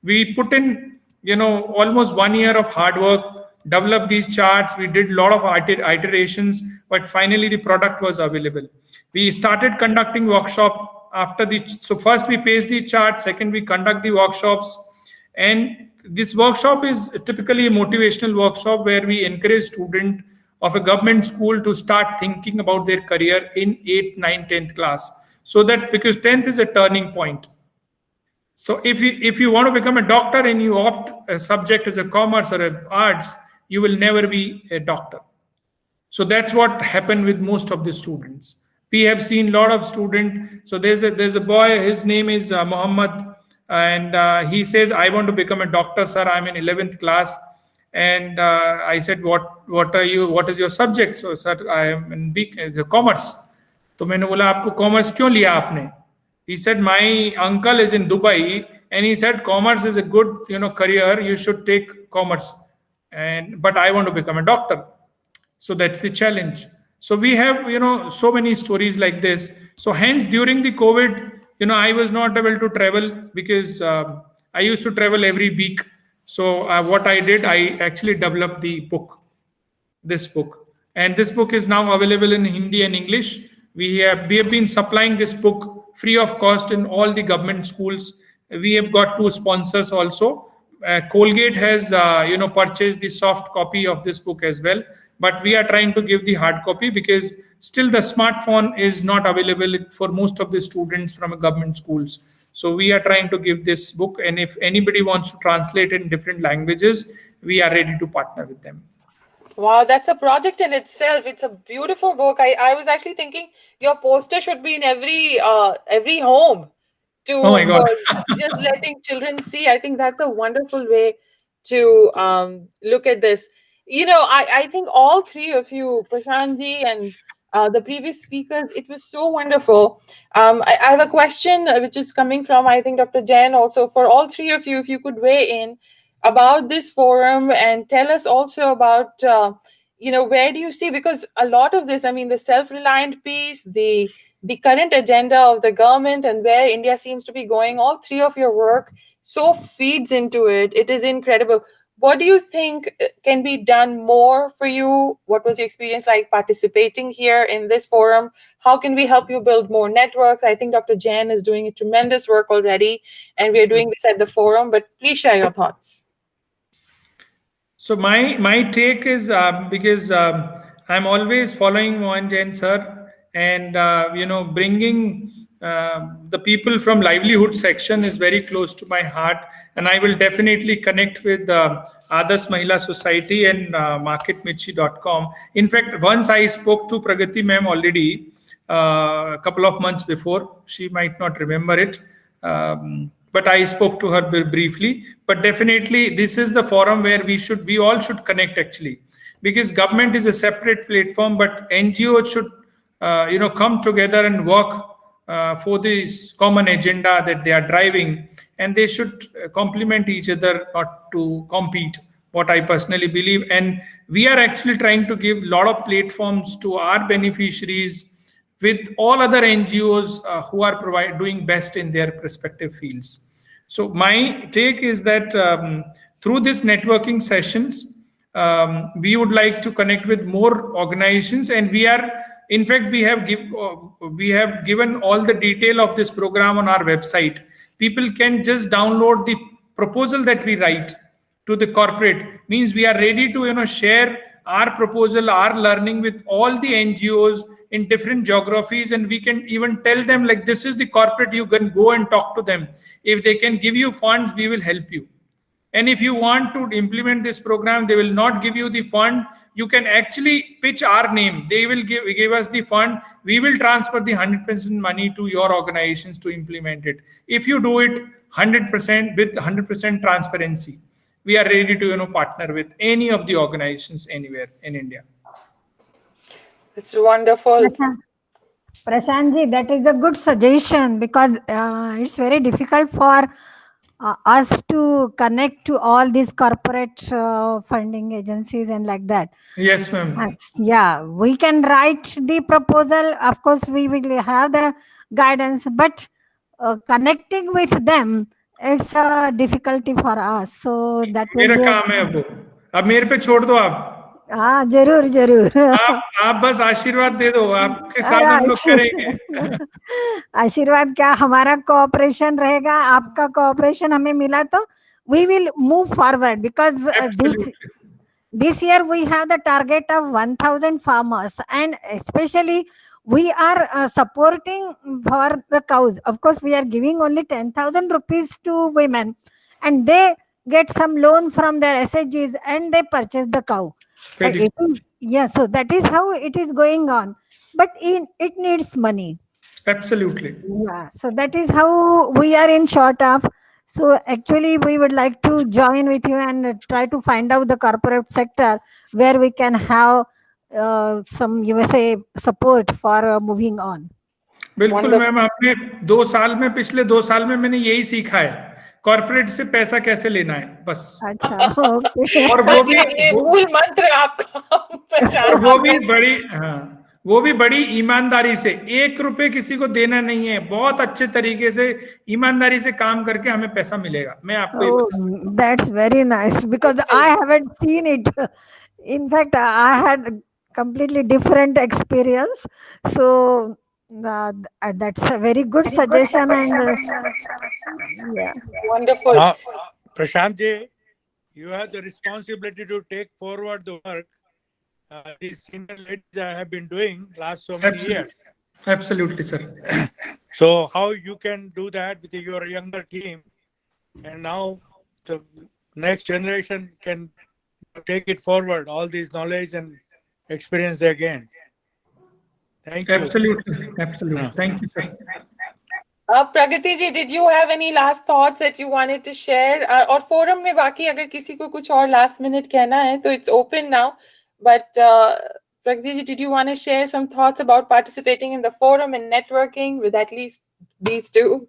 We put in almost 1 year of hard work, developed these charts. We did a lot of iterations, but finally the product was available. We started conducting workshop after so first we paste the chart, second we conduct the workshops. And this workshop is typically a motivational workshop where we encourage students of a government school to start thinking about their career in 8th, 9th, 10th class. So that, because 10th is a turning point. So if you want to become a doctor and you opt a subject as a commerce or a arts, you will never be a doctor. So that's what happened with most of the students. We have seen a lot of students. So there's a boy, his name is Muhammad, and he says, I want to become a doctor, sir. I'm in 11th class. And I said, what is your subject? So, sir, I am in commerce. तो मैंने बोला आपको commerce क्यों लिया आपने? He said, my uncle is in Dubai, and he said commerce is a good career. You should take commerce, but I want to become a doctor. So that's the challenge. So we have so many stories like this. So hence during the COVID, I was not able to travel because I used to travel every week. So what I did, I actually developed this book, and this book is now available in Hindi and English. We have been supplying this book free of cost in all the government schools. We have got 2 sponsors also. Colgate has purchased the soft copy of this book as well, but we are trying to give the hard copy because still the smartphone is not available for most of the students from government schools. So we are trying to give this book, and if anybody wants to translate in different languages, we are ready to partner with them. Wow, that's a project in itself. It's a beautiful book. I was actually thinking your poster should be in every home Oh my God. just letting children see. I think that's a wonderful way to look at this. I think all 3 of you, Prashant ji and the previous speakers, it was so wonderful. I have a question which is coming from, I think, Dr. Jain also. For all 3 of you, if you could weigh in about this forum and tell us also about, where do you see, because a lot of this, I mean, the self-reliant piece, the current agenda of the government and where India seems to be going, all 3 of your work so feeds into it. It is incredible. What do you think can be done more for you? What was your experience like participating here in this forum? How can we help you build more networks? I think Dr. Jain is doing a tremendous work already, and we're doing this at the forum, but please share your thoughts. So my take is because I'm always following Mohan Jain sir, and bringing the people from livelihood section is very close to my heart, and I will definitely connect with Adarsh Mahila Society and marketmirchi.com. In fact, once I spoke to Pragati ma'am already a couple of months before. She might not remember it, but I spoke to her briefly. But definitely, this is the forum where we all should connect actually, because government is a separate platform, but NGOs should come together and work for this common agenda that they are driving, and they should complement each other, not to compete, what I personally believe. And we are actually trying to give a lot of platforms to our beneficiaries with all other NGOs who are doing best in their respective fields. So my take is that through these networking sessions, we would like to connect with more organizations, and we are, in fact, we have given all the detail of this program on our website. People can just download the proposal that we write to the corporate. Means we are ready to share our proposal, our learning with all the NGOs in different geographies, and we can even tell them like, this is the corporate, you can go and talk to them. If they can give you funds, we will help you. And if you want to implement this program, they will not give you the fund. You can actually pitch our name. They will give us the fund. We will transfer the 100% money to your organizations to implement it. If you do it 100% with 100% transparency, we are ready to partner with any of the organizations anywhere in India. It's wonderful. Prashant ji, that is a good suggestion, because it's very difficult for us to connect to all these corporate funding agencies and like that. Yes, ma'am. Yeah, we can write the proposal. Of course, we will have the guidance, but connecting with them, it's a difficulty for us. So that will मेरा be काम है अब वो. अब मेरे पे छोड़ दो आप. हाँ, जरूर जरूर. आप बस आशीर्वाद दे दो, आपके साथ हम लोग करेंगे. आशीर्वाद क्या, हमारा कोऑपरेशन रहेगा, आपका कोऑपरेशन हमें मिला तो we will move forward, because Absolutely. this year we have the target of 1000 farmers, and especially we are supporting for the cows. Of course, we are giving only 10,000 rupees to women, and they get some loan from their SHGs and they purchase the cow. Very- Yeah, so that is how it is going on, but it needs money. Absolutely. Yeah, so that is how we are in short of. So actually, we would like to join with you and try to find out the corporate sector where we can have some USA support for moving on. बिल्कुल Wonderful. Ma'am, आपने पिछले 2 साल में मैंने यही सीखा है, corporate से पैसा कैसे लेना है, बस. अच्छा, okay. और बस ये मूल मंत्र आपका और वो भी बड़ी, हाँ, वो भी बड़ी ईमानदारी से. 1 रुपए किसी को देना नहीं है, बहुत अच्छे तरीके से ईमानदारी से काम करके हमें पैसा मिलेगा. मैं आपको ये बता सकता हूं. That's very nice, because I haven't seen it. In fact, I had completely different experience. So that's a very good suggestion. And yeah. Wonderful. Now, Prashant ji, you have the responsibility to take forward the work these senior ladies have been doing last so many years. Absolutely, sir. So how you can do that with your younger team, and now the next generation can take it forward, all these knowledge and experience they gained. Thank you. Absolutely. Thank you, sir. Pragati ji, did you have any last thoughts that you wanted to share? और forum में बाकी अगर किसी को कुछ और last minute कहना है तो it's open now. But Pragati ji, did you want to share some thoughts about participating in the forum and networking with at least these two?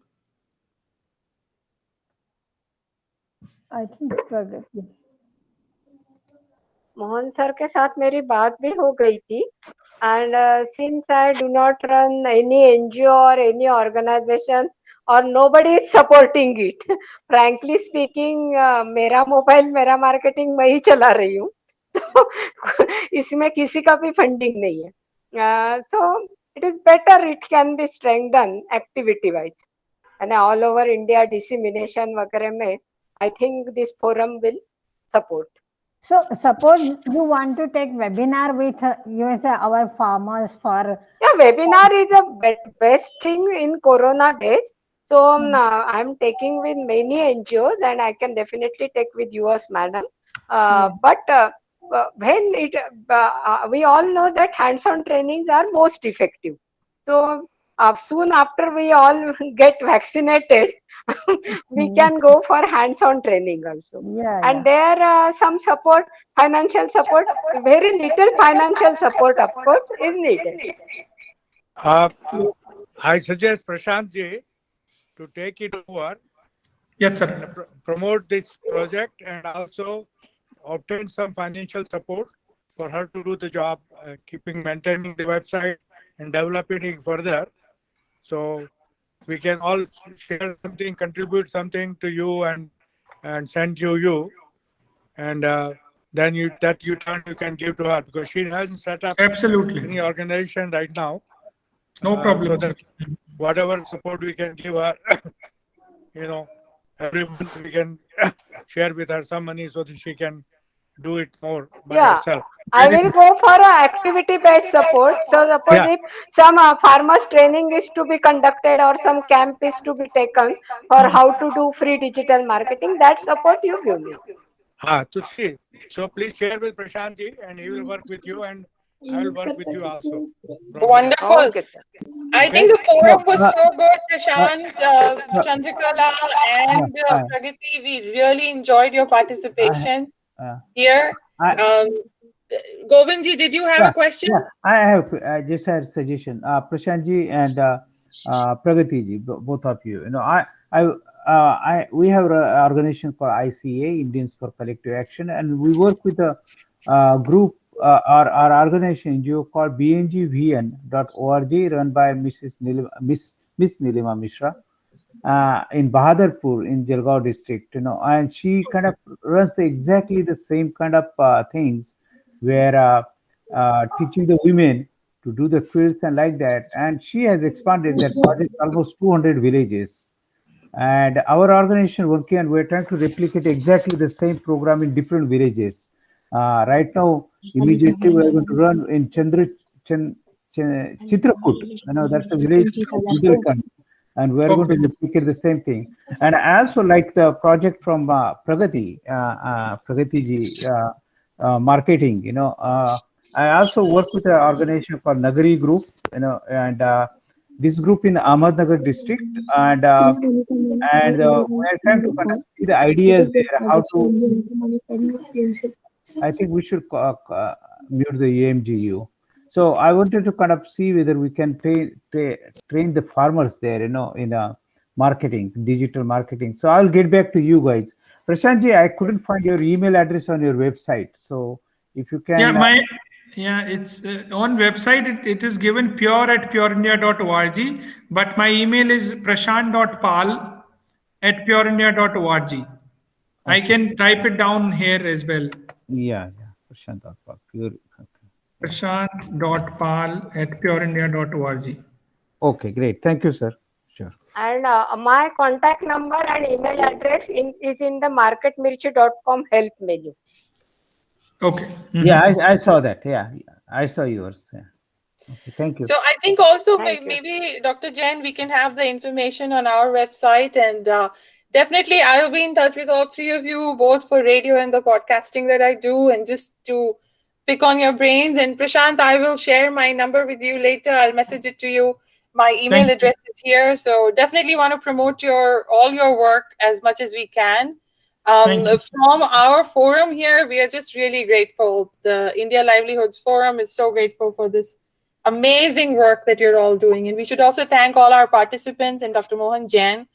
I think Pragati. Mohan sir के साथ मेरी बात भी हो गई थी, and since I do not run any NGO or any organization or nobody is supporting it, frankly speaking, मेरा mobile मेरा मार्केटिंग मैं ही चला रही हूँ, तो इसमें किसी का भी फंडिंग नहीं है. So it is better, it can be strengthened activity wise, and all over India dissemination वगैरह में I think this forum will support. So suppose you want to take webinar with USA, our farmers for. Yeah, webinar is a best thing in Corona days. So I'm taking with many NGOs, and I can definitely take with yours, madam. But when it, we all know that hands-on trainings are most effective. So soon after we all get vaccinated, we can go for hands-on training also. Yeah, And there some support, financial support, very little financial support, of course, is needed. I suggest Prashant ji to take it over. Yes, sir. And promote this project and also obtain some financial support for her to do the job, maintaining the website and developing it further. So we can all share something, contribute something to you and send you. And then you can give to her, because she hasn't set up Absolutely. any organization right now. No So problem. that whatever support we can give her, every month we can share with her some money so that she can do it more by Yeah. herself. I will go for a activity-based support. So suppose Yeah. if some farmers training is to be conducted or some camp is to be taken for how to do free digital marketing, that support you give me. To see. So please share with Prashant ji, and he will work with you, and I will work with you also. from here. Wonderful. Okay, sir. I think the forum was so good, Prashant, Chandrikala, and hi. Pragati. We really enjoyed your participation here. I- Govindji, did you have a question? I just had a suggestion. Prashant ji and Pragati ji, both of you. We have an organization called ICA, Indians for Collective Action, and we work with a group, our organization NGO called bngvn.org, run by Miss Nilima Mishra. In Bahadurpur in Jalgaon district, and she kind of runs exactly the same kind of things, where teaching the women to do the quilts and like that. And she has expanded that project almost 200 villages. And our organization working, and we're trying to replicate exactly the same program in different villages. Right now, immediately we're going to run in Chitrakut. That's a village of Budelkand, and we're going to replicate the same thing. And I also like the project from Pragati ji, marketing. I also work with an organization called Nagari Group, and this group in Ahmednagar district, and we're trying to kind of see the ideas there, how to. I think we should mute the AMGU. So I wanted to kind of see whether we can train the farmers there, in marketing, digital marketing. So I'll get back to you guys. Prashant ji, I couldn't find your email address on your website. So if you can. It's on website. It is given pure@pureindia.org, but my email is prashant.pal@pureindia.org. I can type it down here as well. Yeah. Prashant.pal. Prashant.pal@pureindia.org. Okay, great. Thank you, sir. Sure. And my contact number and email address is in the marketmirchi.com help menu. Okay. Yeah, I saw that. Yeah, I saw yours. Yeah. Okay, thank you. So I think also Thank you. maybe Dr. Jain, we can have the information on our website, and definitely I will be in touch with all three of you, both for radio and the podcasting that I do, and just to pick on your brains. And Prashant, I will share my number with you later. I'll message it to you. My email Thank you. address is here. So definitely want to promote all your work as much as we can. Thank you. From our forum here, we are just really grateful. The India Livelihoods Forum is so grateful for this amazing work that you're all doing. And we should also thank all our participants and Dr. Mohan Jain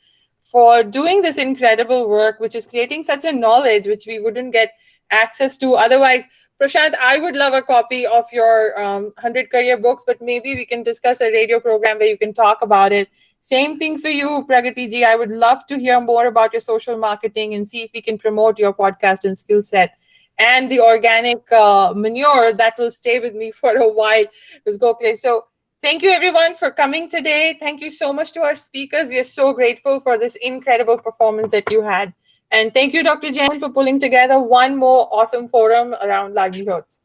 for doing this incredible work, which is creating such a knowledge which we wouldn't get access to otherwise. Prashant, I would love a copy of your 100 career books, but maybe we can discuss a radio program where you can talk about it. Same thing for you, Pragati ji. I would love to hear more about your social marketing and see if we can promote your podcast and skill set. And the organic manure that will stay with me for a while is Gokhale. So thank you everyone for coming today. Thank you so much to our speakers. We are so grateful for this incredible performance that you had. And thank you, Dr. Jain, for pulling together one more awesome forum around livelihoods.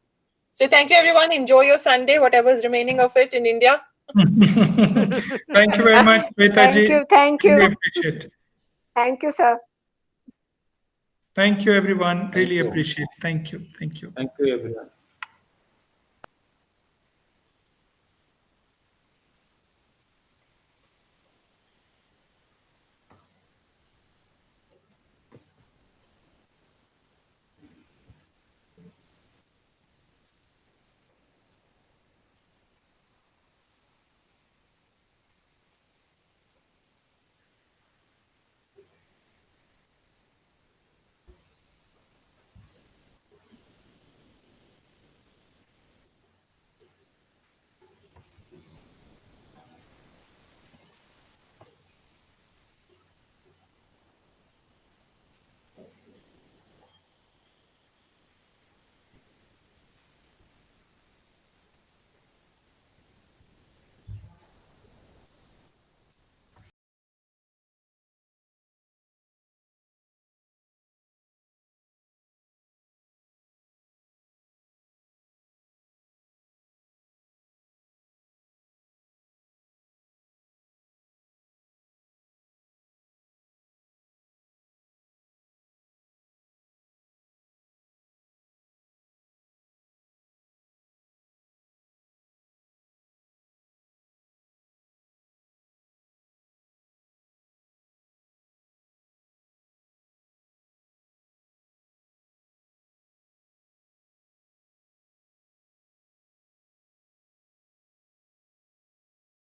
So thank you everyone. Enjoy your Sunday, whatever is remaining of it in India. Thank you very much, Shweta ji. Thank you. Really appreciate it. Thank you, sir. Thank you, everyone. Really appreciate it. Thank you. Thank you, everyone.